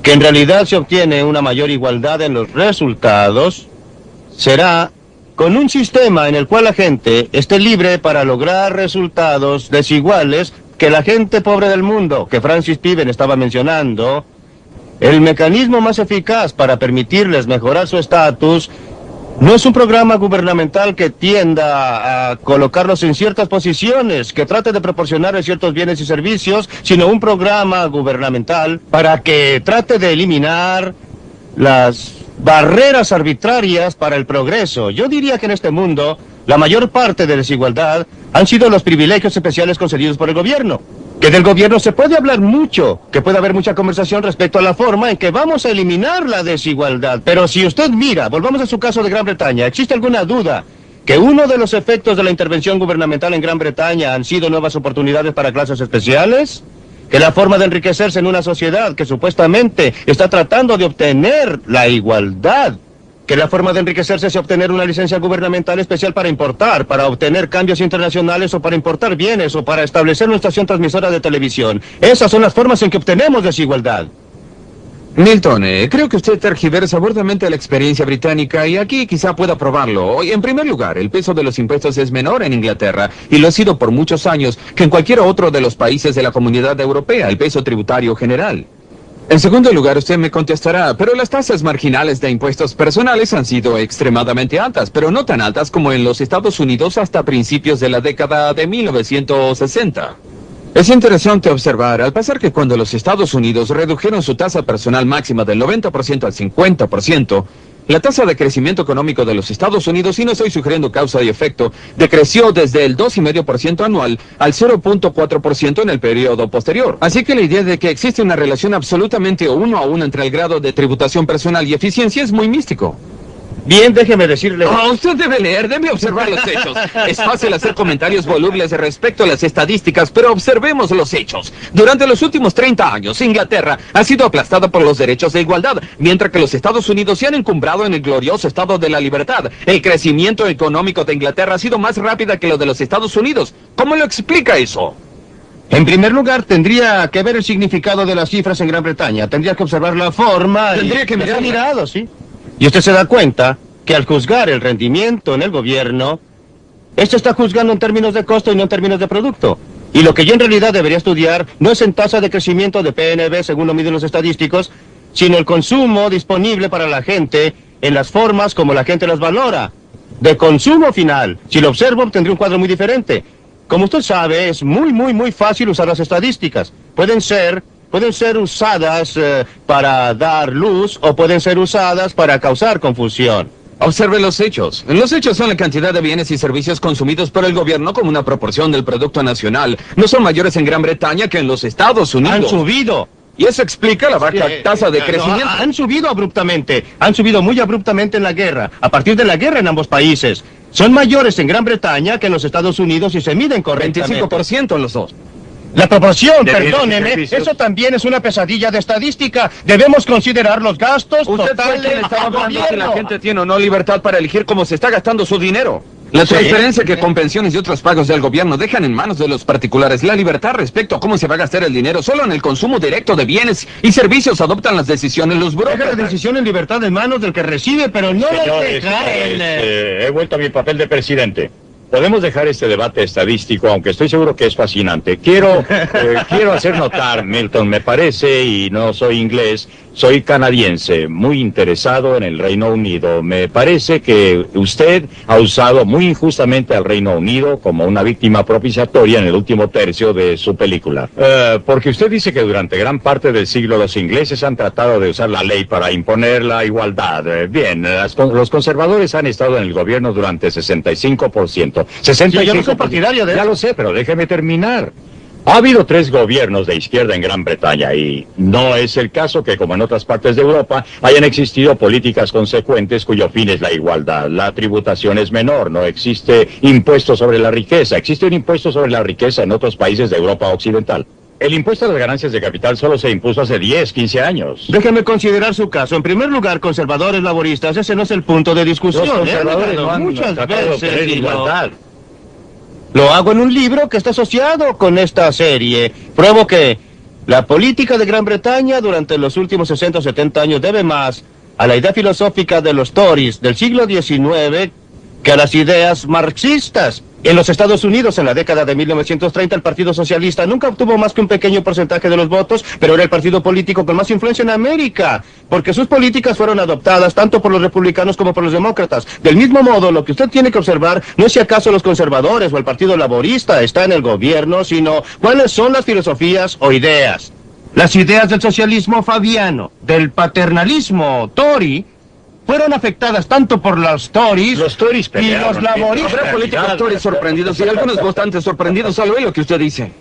que en realidad se obtiene una mayor igualdad en los resultados, será con un sistema en el cual la gente esté libre para lograr resultados desiguales que la gente pobre del mundo, que Francis Piven estaba mencionando, el mecanismo más eficaz para permitirles mejorar su estatus no es un programa gubernamental que tienda a colocarlos en ciertas posiciones, que trate de proporcionarles ciertos bienes y servicios, sino un programa gubernamental para que trate de eliminar las barreras arbitrarias para el progreso. Yo diría que en este mundo, la mayor parte de desigualdad han sido los privilegios especiales concedidos por el gobierno. Que del gobierno se puede hablar mucho, que puede haber mucha conversación respecto a la forma en que vamos a eliminar la desigualdad. Pero si usted mira, volvamos a su caso de Gran Bretaña, ¿existe alguna duda que uno de los efectos de la intervención gubernamental en Gran Bretaña han sido nuevas oportunidades para clases especiales? Que la forma de enriquecerse en una sociedad que supuestamente está tratando de obtener la igualdad, que la forma de enriquecerse es obtener una licencia gubernamental especial para importar, para obtener cambios internacionales o para importar bienes o para establecer una estación transmisora de televisión. Esas son las formas en que obtenemos desigualdad. Milton, creo que usted tergiversa burdamente la experiencia británica y aquí quizá pueda probarlo. En primer lugar, el peso de los impuestos es menor en Inglaterra y lo ha sido por muchos años que en cualquier otro de los países de la Comunidad Europea, el peso tributario general. En segundo lugar, usted me contestará, pero las tasas marginales de impuestos personales han sido extremadamente altas, pero no tan altas como en los Estados Unidos hasta principios de la década de 1960. Es interesante observar, al pasar que cuando los Estados Unidos redujeron su tasa personal máxima del 90% al 50%, la tasa de crecimiento económico de los Estados Unidos, y no estoy sugiriendo causa y efecto, decreció desde el 2,5% anual al 0,4% en el periodo posterior. Así que la idea de que existe una relación absolutamente 1 a 1 entre el grado de tributación personal y eficiencia es muy místico. Bien, déjeme decirle... Usted debe leer, debe observar los hechos. Es fácil hacer comentarios volubles respecto a las estadísticas, pero observemos los hechos. Durante los últimos 30 años, Inglaterra ha sido aplastada por los derechos de igualdad, mientras que los Estados Unidos se han encumbrado en el glorioso estado de la libertad. El crecimiento económico de Inglaterra ha sido más rápido que lo de los Estados Unidos. ¿Cómo lo explica eso? En primer lugar, tendría que ver el significado de las cifras en Gran Bretaña. Tendría que observar la forma... Tendría que mirarla. mirado, sí. Y usted se da cuenta que al juzgar el rendimiento en el gobierno, esto está juzgando en términos de costo y no en términos de producto. Y lo que yo en realidad debería estudiar no es en tasa de crecimiento de PNB, según lo miden los estadísticos, sino el consumo disponible para la gente en las formas como la gente las valora. De consumo final. Si lo observo, obtendré un cuadro muy diferente. Como usted sabe, es muy fácil usar las estadísticas. Pueden ser usadas para dar luz o pueden ser usadas para causar confusión. Observe los hechos. Los hechos son la cantidad de bienes y servicios consumidos por el gobierno como una proporción del Producto Nacional. No son mayores en Gran Bretaña que en los Estados Unidos. Han subido. Y eso explica la baja tasa de crecimiento. Han subido abruptamente. Han subido muy abruptamente en la guerra. A partir de la guerra en ambos países. Son mayores en Gran Bretaña que en los Estados Unidos y se miden correctamente. 25% en los dos. La proporción, perdóneme, eso también es una pesadilla de estadística. Debemos considerar los gastos totales del gobierno. Si la gente tiene o no libertad para elegir cómo se está gastando su dinero. La transferencia que con pensiones y otros pagos del gobierno dejan en manos de los particulares la libertad respecto a cómo se va a gastar el dinero. Solo en el consumo directo de bienes y servicios adoptan las decisiones los brokers. Deja la decisión en libertad en manos del que recibe, pero no Señores, he vuelto a mi papel de presidente. Podemos dejar este debate estadístico, aunque estoy seguro que es fascinante. Quiero hacer notar, Milton, me parece, y no soy inglés, soy canadiense, muy interesado en el Reino Unido. Me parece que usted ha usado muy injustamente al Reino Unido como una víctima propiciatoria en el último tercio de su película. Porque usted dice que durante gran parte del siglo los ingleses han tratado de usar la ley para imponer la igualdad. Bien, los conservadores han estado en el gobierno durante 65%. 65%. Yo no soy partidario de eso. Ya lo sé, pero déjeme terminar. Ha habido 3 gobiernos de izquierda en Gran Bretaña y no es el caso que, como en otras partes de Europa, hayan existido políticas consecuentes cuyo fin es la igualdad. La tributación es menor, no existe impuesto sobre la riqueza. Existe un impuesto sobre la riqueza en otros países de Europa Occidental. El impuesto a las ganancias de capital solo se impuso hace 10, 15 años. Déjeme considerar su caso. En primer lugar, conservadores laboristas, ese no es el punto de discusión. Los conservadores no han muchas tratado de veces obtener igualdad. Lo hago en un libro que está asociado con esta serie. Pruebo que la política de Gran Bretaña durante los últimos 60 o 70 años debe más a la idea filosófica de los Tories del siglo XIX que a las ideas marxistas. En los Estados Unidos, en la década de 1930, el Partido Socialista nunca obtuvo más que un pequeño porcentaje de los votos, pero era el partido político con más influencia en América, porque sus políticas fueron adoptadas tanto por los republicanos como por los demócratas. Del mismo modo, lo que usted tiene que observar no es si acaso los conservadores o el Partido Laborista está en el gobierno, sino cuáles son las filosofías o ideas. Las ideas del socialismo fabiano, del paternalismo Tory, fueron afectadas tanto por los Tories, y pelearon, los laboristas. Habrá políticos Tories sorprendidos y algunos votantes sorprendidos al oír lo que usted dice.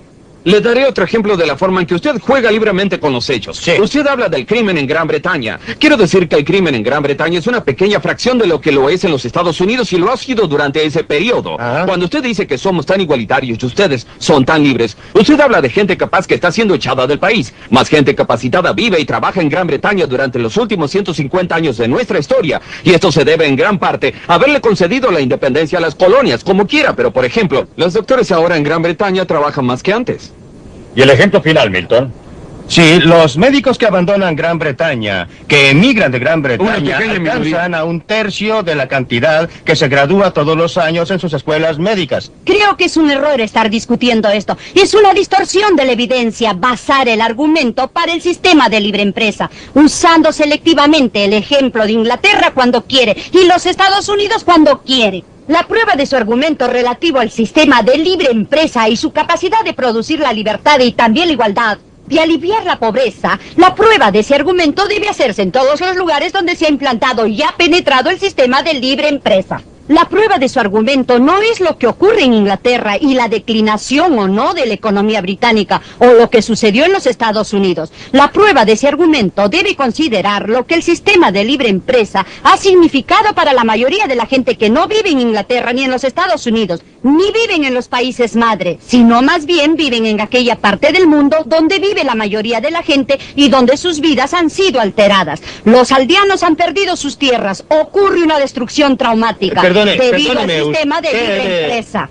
Le daré otro ejemplo de la forma en que usted juega libremente con los hechos. Sí. Usted habla del crimen en Gran Bretaña. Quiero decir que el crimen en Gran Bretaña es una pequeña fracción de lo que lo es en los Estados Unidos y lo ha sido durante ese periodo. Ajá. Cuando usted dice que somos tan igualitarios y ustedes son tan libres, usted habla de gente capaz que está siendo echada del país. Más gente capacitada vive y trabaja en Gran Bretaña durante los últimos 150 años de nuestra historia. Y esto se debe en gran parte a haberle concedido la independencia a las colonias, como quiera. Pero, por ejemplo, los doctores ahora en Gran Bretaña trabajan más que antes. ¿Y el ejemplo final, Milton? Sí, los médicos que abandonan Gran Bretaña, que emigran de Gran Bretaña, Una pequeña minoría. alcanzan a 1/3 de la cantidad que se gradúa todos los años en sus escuelas médicas. Creo que es un error estar discutiendo esto. Es una distorsión de la evidencia basar el argumento para el sistema de libre empresa, usando selectivamente el ejemplo de Inglaterra cuando quiere y los Estados Unidos cuando quiere. La prueba de su argumento relativo al sistema de libre empresa y su capacidad de producir la libertad y también la igualdad, de aliviar la pobreza, la prueba de ese argumento debe hacerse en todos los lugares donde se ha implantado y ha penetrado el sistema de libre empresa. La prueba de su argumento no es lo que ocurre en Inglaterra y la declinación o no de la economía británica o lo que sucedió en los Estados Unidos. La prueba de ese argumento debe considerar lo que el sistema de libre empresa ha significado para la mayoría de la gente que no vive en Inglaterra ni en los Estados Unidos, ni viven en los países madre, sino más bien viven en aquella parte del mundo donde vive la mayoría de la gente y donde sus vidas han sido alteradas. Los aldeanos han perdido sus tierras, ocurre una destrucción traumática. Debido al sistema de libre empresa.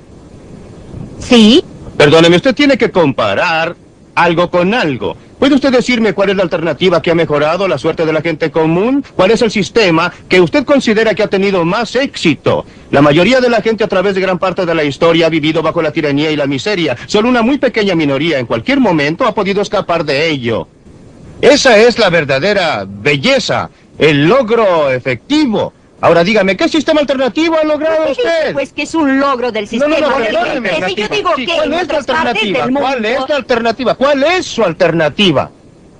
¿Sí? Perdóneme, usted tiene que comparar algo con algo. ¿Puede usted decirme cuál es la alternativa que ha mejorado la suerte de la gente común? ¿Cuál es el sistema que usted considera que ha tenido más éxito? La mayoría de la gente a través de gran parte de la historia ha vivido bajo la tiranía y la miseria. Solo una muy pequeña minoría en cualquier momento ha podido escapar de ello. Esa es la verdadera belleza, el logro efectivo. Ahora dígame, ¿qué sistema alternativo ha logrado usted? Pues que es un logro del sistema de libre empresa. Y yo digo Sí, que ¿cuál en es la otras partes alternativa? del mundo, ¿Cuál es la alternativa? ¿Cuál es su alternativa?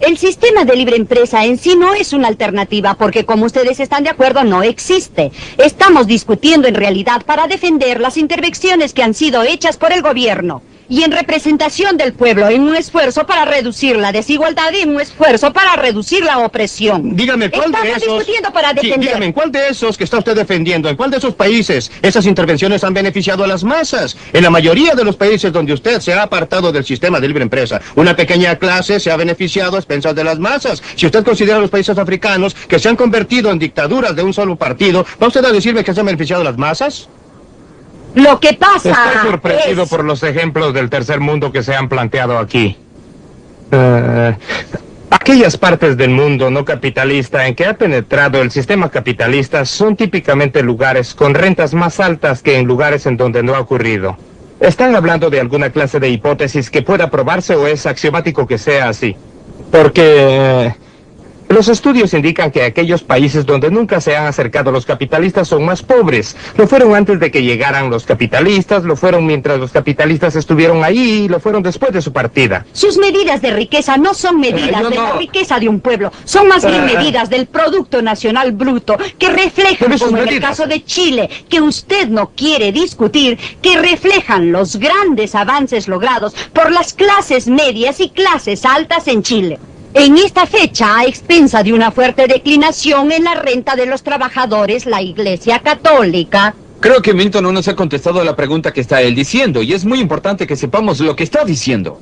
el sistema de libre empresa en sí no es una alternativa porque, como ustedes están de acuerdo, no existe. Estamos discutiendo en realidad para defender las intervenciones que han sido hechas por el gobierno y en representación del pueblo, en un esfuerzo para reducir la desigualdad y en un esfuerzo para reducir la opresión. Dígame, ¿cuál de Estamos esos... discutiendo para defender... Sí, dígame, ¿en cuál de esos que está usted defendiendo, en cuál de esos países esas intervenciones han beneficiado a las masas? En la mayoría de los países donde usted se ha apartado del sistema de libre empresa, una pequeña clase se ha beneficiado a expensas de las masas. Si usted considera a los países africanos que se han convertido en dictaduras de un solo partido, ¿va usted a decirme que se han beneficiado a las masas? Lo que pasa Estoy sorprendido es... por los ejemplos del tercer mundo que se han planteado aquí. Aquellas partes del mundo no capitalista en que ha penetrado el sistema capitalista son típicamente lugares con rentas más altas que en lugares en donde no ha ocurrido. ¿Están hablando de alguna clase de hipótesis que pueda probarse o es axiomático que sea así? Porque los estudios indican que aquellos países donde nunca se han acercado los capitalistas son más pobres. Lo fueron antes de que llegaran los capitalistas, lo fueron mientras los capitalistas estuvieron ahí y lo fueron después de su partida. Sus medidas de riqueza no son medidas de la riqueza de un pueblo, son más bien medidas del Producto Nacional Bruto, que reflejan, como en el caso de Chile, que usted no quiere discutir, que reflejan los grandes avances logrados por las clases medias y clases altas en Chile. En esta fecha, a expensa de una fuerte declinación en la renta de los trabajadores, la Iglesia Católica... Creo que Milton no nos ha contestado a la pregunta que está él diciendo, y es muy importante que sepamos lo que está diciendo.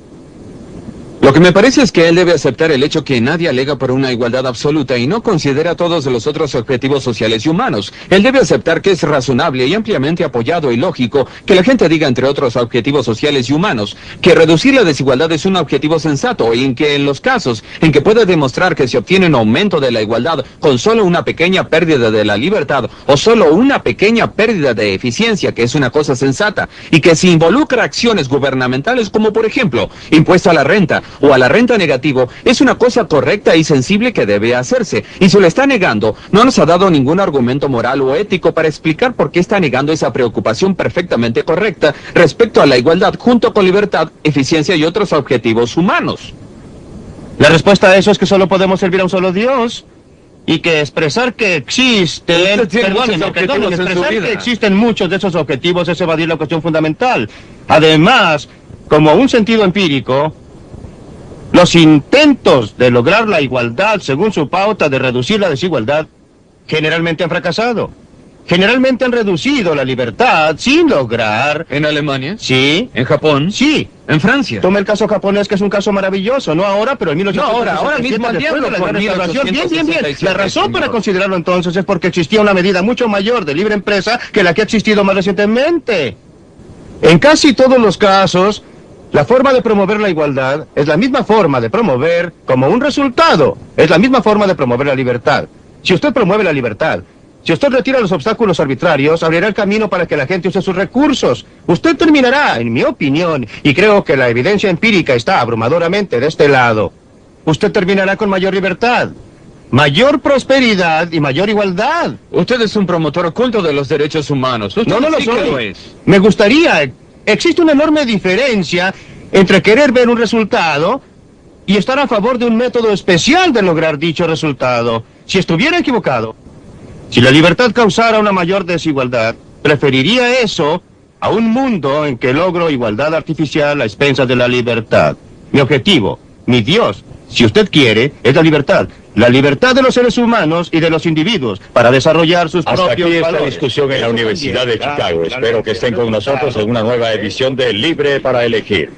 Lo que me parece es que él debe aceptar el hecho que nadie alega por una igualdad absoluta y no considera todos los otros objetivos sociales y humanos. Él debe aceptar que es razonable y ampliamente apoyado y lógico que la gente diga, entre otros objetivos sociales y humanos, que reducir la desigualdad es un objetivo sensato y en que en los casos en que puede demostrar que se obtiene un aumento de la igualdad con solo una pequeña pérdida de la libertad o solo una pequeña pérdida de eficiencia, que es una cosa sensata, y que se involucra acciones gubernamentales como por ejemplo impuesto a la renta o a la renta negativo, es una cosa correcta y sensible que debe hacerse. Y si lo está negando, no nos ha dado ningún argumento moral o ético para explicar por qué está negando esa preocupación perfectamente correcta respecto a la igualdad junto con libertad, eficiencia y otros objetivos humanos. La respuesta a eso es que solo podemos servir a un solo Dios. Y que expresar que existen, expresar que existen muchos de esos objetivos es evadir la cuestión fundamental. Además, como un sentido empírico, los intentos de lograr la igualdad según su pauta de reducir la desigualdad generalmente han fracasado. Generalmente han reducido la libertad sin lograr... ¿En Alemania? Sí. ¿En Japón? Sí. ¿En Francia? Toma el caso japonés, que es un caso maravilloso. No ahora, pero en 1867. No, ahora mismo al después de la Gran Restauración. Bien. La razón señor. para considerarlo entonces es porque existía una medida mucho mayor de libre empresa que la que ha existido más recientemente. En casi todos los casos, la forma de promover la igualdad es la misma forma de promover como un resultado. Es la misma forma de promover la libertad. Si usted promueve la libertad, si usted retira los obstáculos arbitrarios, abrirá el camino para que la gente use sus recursos. Usted terminará, en mi opinión, y creo que la evidencia empírica está abrumadoramente de este lado, usted terminará con mayor libertad, mayor prosperidad y mayor igualdad. Usted es un promotor oculto de los derechos humanos. Usted No lo sí que soy. lo es. Me gustaría. Existe una enorme diferencia entre querer ver un resultado y estar a favor de un método especial de lograr dicho resultado. Si estuviera equivocado, si la libertad causara una mayor desigualdad, preferiría eso a un mundo en que logro igualdad artificial a expensas de la libertad. Mi objetivo, mi Dios, si usted quiere, es la libertad. La libertad de los seres humanos y de los individuos para desarrollar sus Hasta propios aquí esta valores. discusión en la Eso Universidad de también, Chicago. claro, Espero que estén con nosotros en una nueva edición de Libre para Elegir.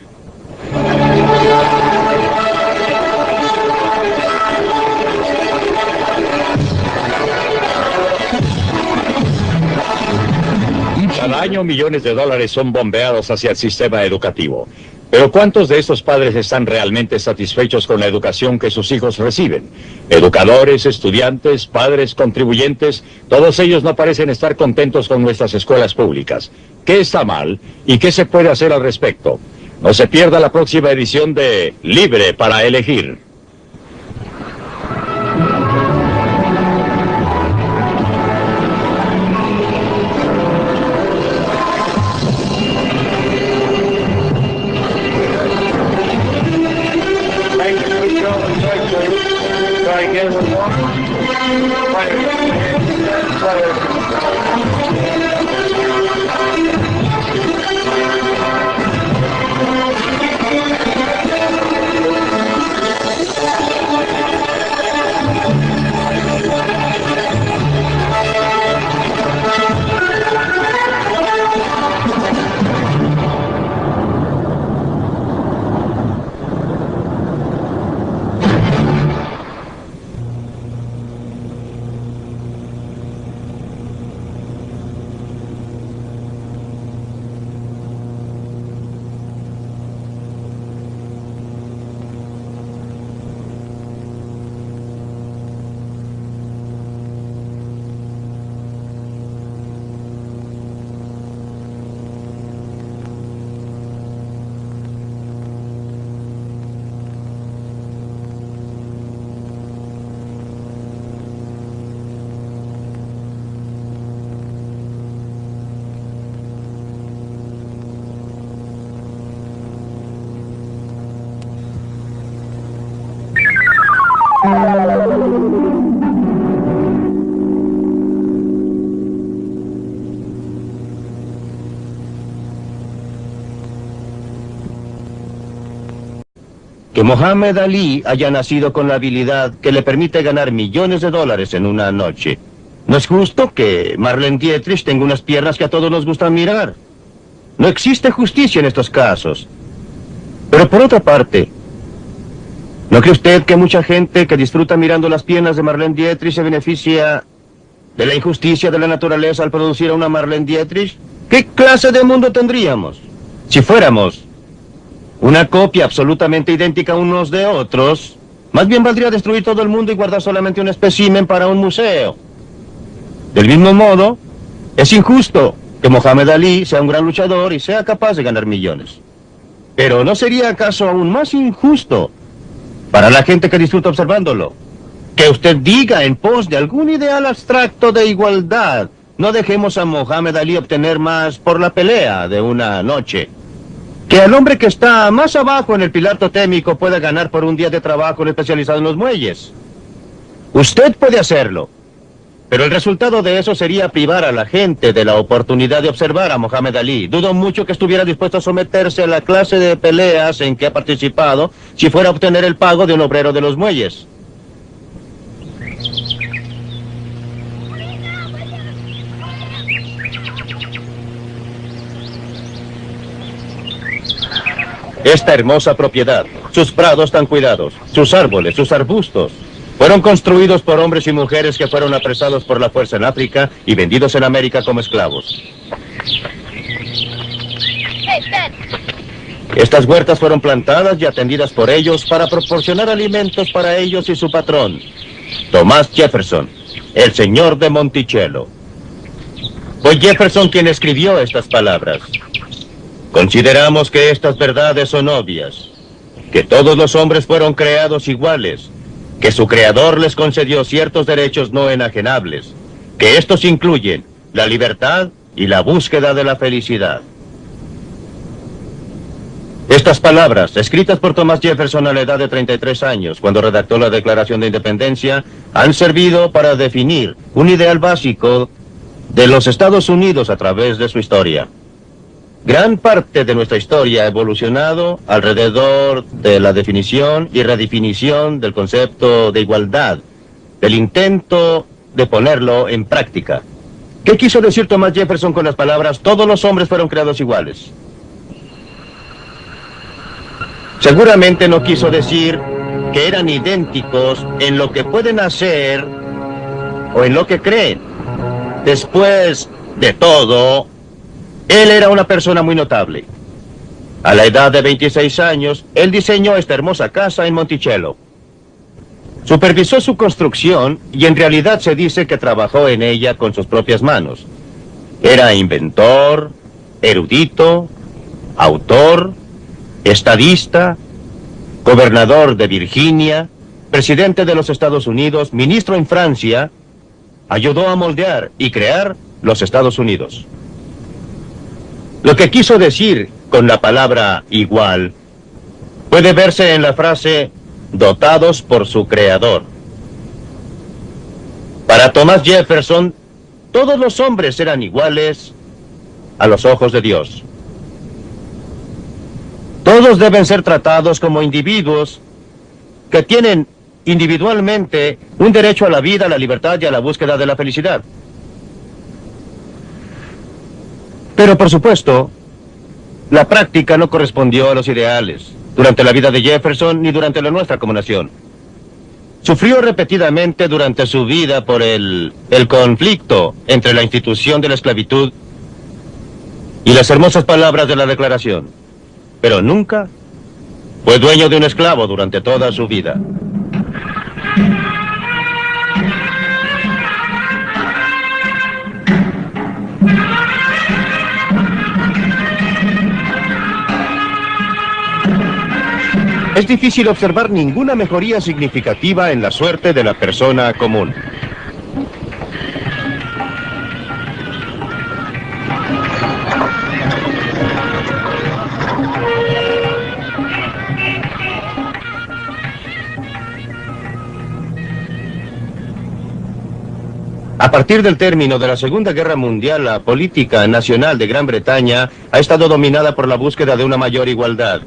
Cada año millones de dólares son bombeados hacia el sistema educativo. Pero ¿cuántos de estos padres están realmente satisfechos con la educación que sus hijos reciben? Educadores, estudiantes, padres, contribuyentes, todos ellos no parecen estar contentos con nuestras escuelas públicas. ¿Qué está mal y qué se puede hacer al respecto? No se pierda la próxima edición de Libre para Elegir. Que Mohamed Ali haya nacido con la habilidad que le permite ganar millones de dólares en una noche. No es justo que Marlene Dietrich tenga unas piernas que a todos nos gusta mirar. No existe justicia en estos casos. Pero por otra parte, ¿No cree usted que mucha gente que disfruta mirando las piernas de Marlene Dietrich se beneficia de la injusticia de la naturaleza al producir a una Marlene Dietrich? ¿Qué clase de mundo tendríamos si fuéramos una copia absolutamente idéntica unos de otros? Más bien valdría destruir todo el mundo y guardar solamente un espécimen para un museo. Del mismo modo, es injusto que Mohamed Ali sea un gran luchador y sea capaz de ganar millones. Pero ¿no sería acaso aún más injusto para la gente que disfruta observándolo que usted diga en pos de algún ideal abstracto de igualdad: no dejemos a Mohamed Ali obtener más por la pelea de una noche, que al hombre que está más abajo en el pilar totémico pueda ganar por un día de trabajo especializado en los muelles? Usted puede hacerlo, pero el resultado de eso sería privar a la gente de la oportunidad de observar a Mohamed Ali. Dudo mucho que estuviera dispuesto a someterse a la clase de peleas en que ha participado si fuera a obtener el pago de un obrero de los muelles. Esta hermosa propiedad, sus prados tan cuidados, sus árboles, sus arbustos, fueron construidos por hombres y mujeres que fueron apresados por la fuerza en África y vendidos en América como esclavos. Estas huertas fueron plantadas y atendidas por ellos para proporcionar alimentos para ellos y su patrón, Thomas Jefferson, el señor de Monticello. Fue Jefferson quien escribió estas palabras. Consideramos que estas verdades son obvias, que todos los hombres fueron creados iguales, que su creador les concedió ciertos derechos no enajenables, que estos incluyen la libertad y la búsqueda de la felicidad. Estas palabras, escritas por Thomas Jefferson a la edad de 33 años, cuando redactó la Declaración de Independencia, han servido para definir un ideal básico de los Estados Unidos a través de su historia. Gran parte de nuestra historia ha evolucionado alrededor de la definición y redefinición del concepto de igualdad, del intento de ponerlo en práctica. ¿Qué quiso decir Thomas Jefferson con las palabras "todos los hombres fueron creados iguales"? Seguramente no quiso decir que eran idénticos en lo que pueden hacer o en lo que creen. Después de todo, él era una persona muy notable. A la edad de 26 años, él diseñó esta hermosa casa en Monticello. Supervisó su construcción y en realidad se dice que trabajó en ella con sus propias manos. Era inventor, erudito, autor, estadista, gobernador de Virginia, presidente de los Estados Unidos, ministro en Francia. Ayudó a moldear y crear los Estados Unidos. Lo que quiso decir con la palabra igual puede verse en la frase "dotados por su creador". Para Thomas Jefferson, todos los hombres eran iguales a los ojos de Dios. Todos deben ser tratados como individuos que tienen individualmente un derecho a la vida, a la libertad y a la búsqueda de la felicidad. Pero, por supuesto, la práctica no correspondió a los ideales durante la vida de Jefferson ni durante la nuestra como nación. Sufrió repetidamente durante su vida por el conflicto entre la institución de la esclavitud y las hermosas palabras de la Declaración. Pero nunca fue dueño de un esclavo durante toda su vida. Es difícil observar ninguna mejoría significativa en la suerte de la persona común. A partir del término de la Segunda Guerra Mundial, la política nacional de Gran Bretaña ha estado dominada por la búsqueda de una mayor igualdad.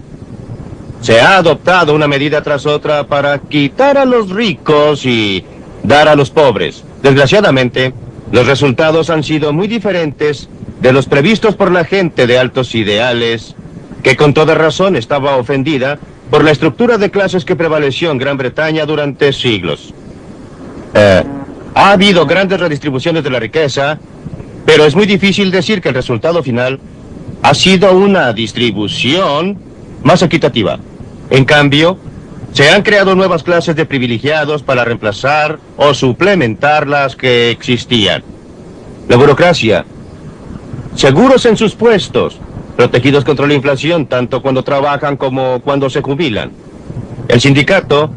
Se ha adoptado una medida tras otra para quitar a los ricos y dar a los pobres. Desgraciadamente, los resultados han sido muy diferentes de los previstos por la gente de altos ideales, que con toda razón estaba ofendida por la estructura de clases que prevaleció en Gran Bretaña durante siglos. Ha habido grandes redistribuciones de la riqueza, pero es muy difícil decir que el resultado final ha sido una distribución más equitativa. En cambio, se han creado nuevas clases de privilegiados para reemplazar o suplementar las que existían. La burocracia, seguros en sus puestos, protegidos contra la inflación tanto cuando trabajan como cuando se jubilan. El sindicato,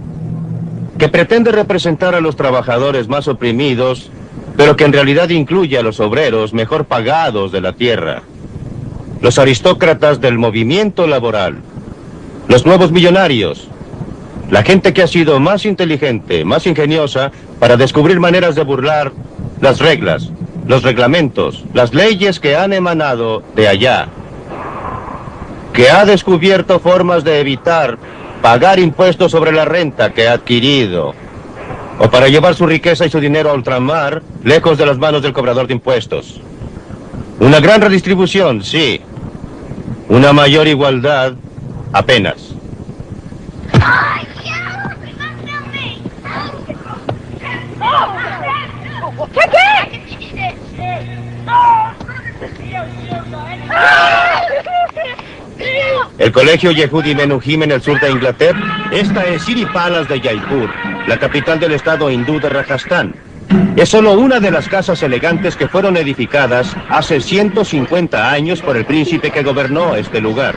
que pretende representar a los trabajadores más oprimidos, pero que en realidad incluye a los obreros mejor pagados de la tierra. Los aristócratas del movimiento laboral, los nuevos millonarios, la gente que ha sido más inteligente, más ingeniosa para descubrir maneras de burlar las reglas, los reglamentos, las leyes que han emanado de allá, que ha descubierto formas de evitar pagar impuestos sobre la renta que ha adquirido, o para llevar su riqueza y su dinero a ultramar, lejos de las manos del cobrador de impuestos. Una gran redistribución, sí. Una mayor igualdad, apenas. El colegio Yehudi Menuhim en el sur de Inglaterra. Esta es Siri Palace de Jaipur, la capital del estado hindú de Rajasthan. Es solo una de las casas elegantes que fueron edificadas hace 150 años por el príncipe que gobernó este lugar.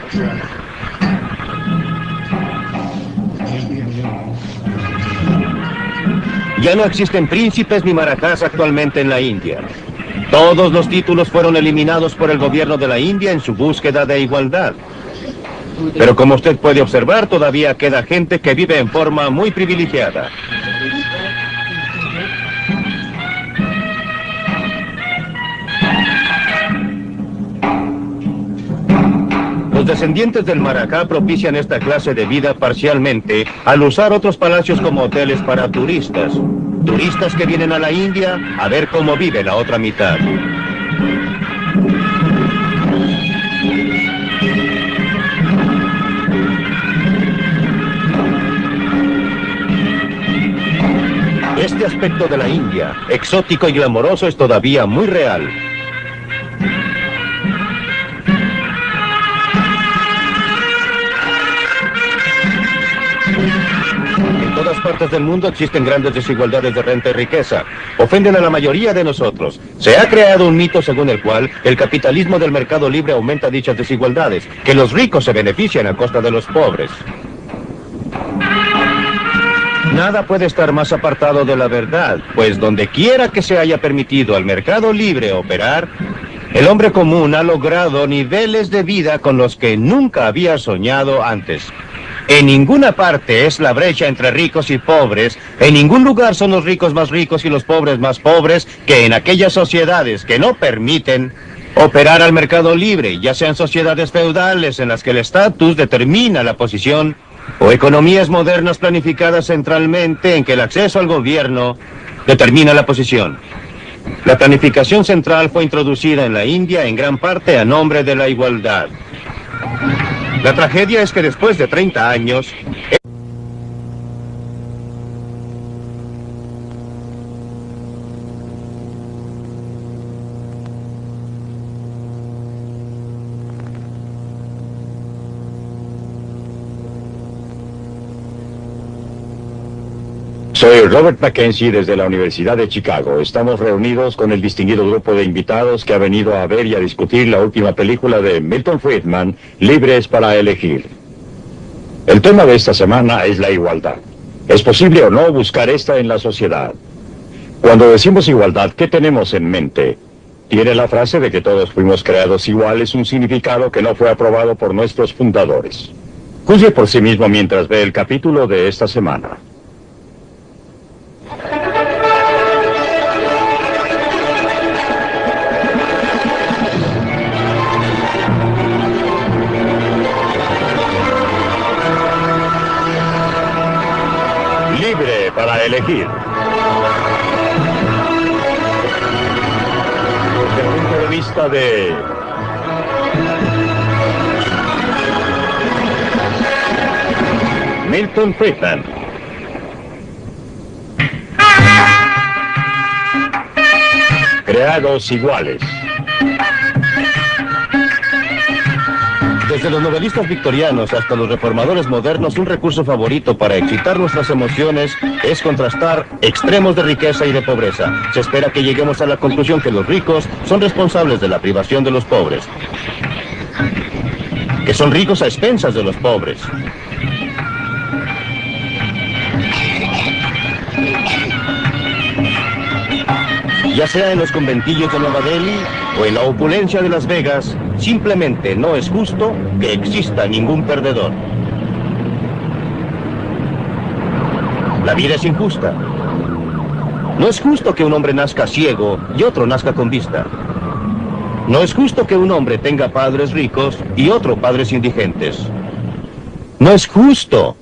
Ya no existen príncipes ni marajás actualmente en la India. Todos los títulos fueron eliminados por el gobierno de la India en su búsqueda de igualdad. Pero como usted puede observar, todavía queda gente que vive en forma muy privilegiada. Los descendientes del Marajá propician esta clase de vida parcialmente al usar otros palacios como hoteles para turistas. Turistas que vienen a la India a ver cómo vive la otra mitad. Este aspecto de la India, exótico y glamoroso, es todavía muy real. En todas partes del mundo existen grandes desigualdades de renta y riqueza. Ofenden a la mayoría de nosotros. Se ha creado un mito según el cual el capitalismo del mercado libre aumenta dichas desigualdades, que los ricos se benefician a costa de los pobres. Nada puede estar más apartado de la verdad, pues donde quiera que se haya permitido al mercado libre operar, el hombre común ha logrado niveles de vida con los que nunca había soñado antes. En ninguna parte es la brecha entre ricos y pobres, en ningún lugar son los ricos más ricos y los pobres más pobres que en aquellas sociedades que no permiten operar al mercado libre, ya sean sociedades feudales en las que el estatus determina la posición, o economías modernas planificadas centralmente en que el acceso al gobierno determina la posición. La planificación central fue introducida en la India en gran parte a nombre de la igualdad. La tragedia es que después de 30 años... Soy Robert Mackenzie desde la Universidad de Chicago. Estamos reunidos con el distinguido grupo de invitados que ha venido a ver y a discutir la última película de Milton Friedman, Libres para elegir. El tema de esta semana es la igualdad. ¿Es posible o no buscar esta en la sociedad? Cuando decimos igualdad, ¿qué tenemos en mente? ¿Tiene la frase de que todos fuimos creados iguales un significado que no fue aprobado por nuestros fundadores? Juzgue por sí mismo mientras ve el capítulo de esta semana. Libre para elegir. Desde el punto de vista de Milton Friedman. Creados iguales. Desde los novelistas victorianos hasta los reformadores modernos, un recurso favorito para excitar nuestras emociones es contrastar extremos de riqueza y de pobreza. Se espera que lleguemos a la conclusión que los ricos son responsables de la privación de los pobres, que son ricos a expensas de los pobres. Ya sea en los conventillos de Nueva Delhi o en la opulencia de Las Vegas, simplemente no es justo que exista ningún perdedor. La vida es injusta. No es justo que un hombre nazca ciego y otro nazca con vista. No es justo que un hombre tenga padres ricos y otro padres indigentes. No es justo.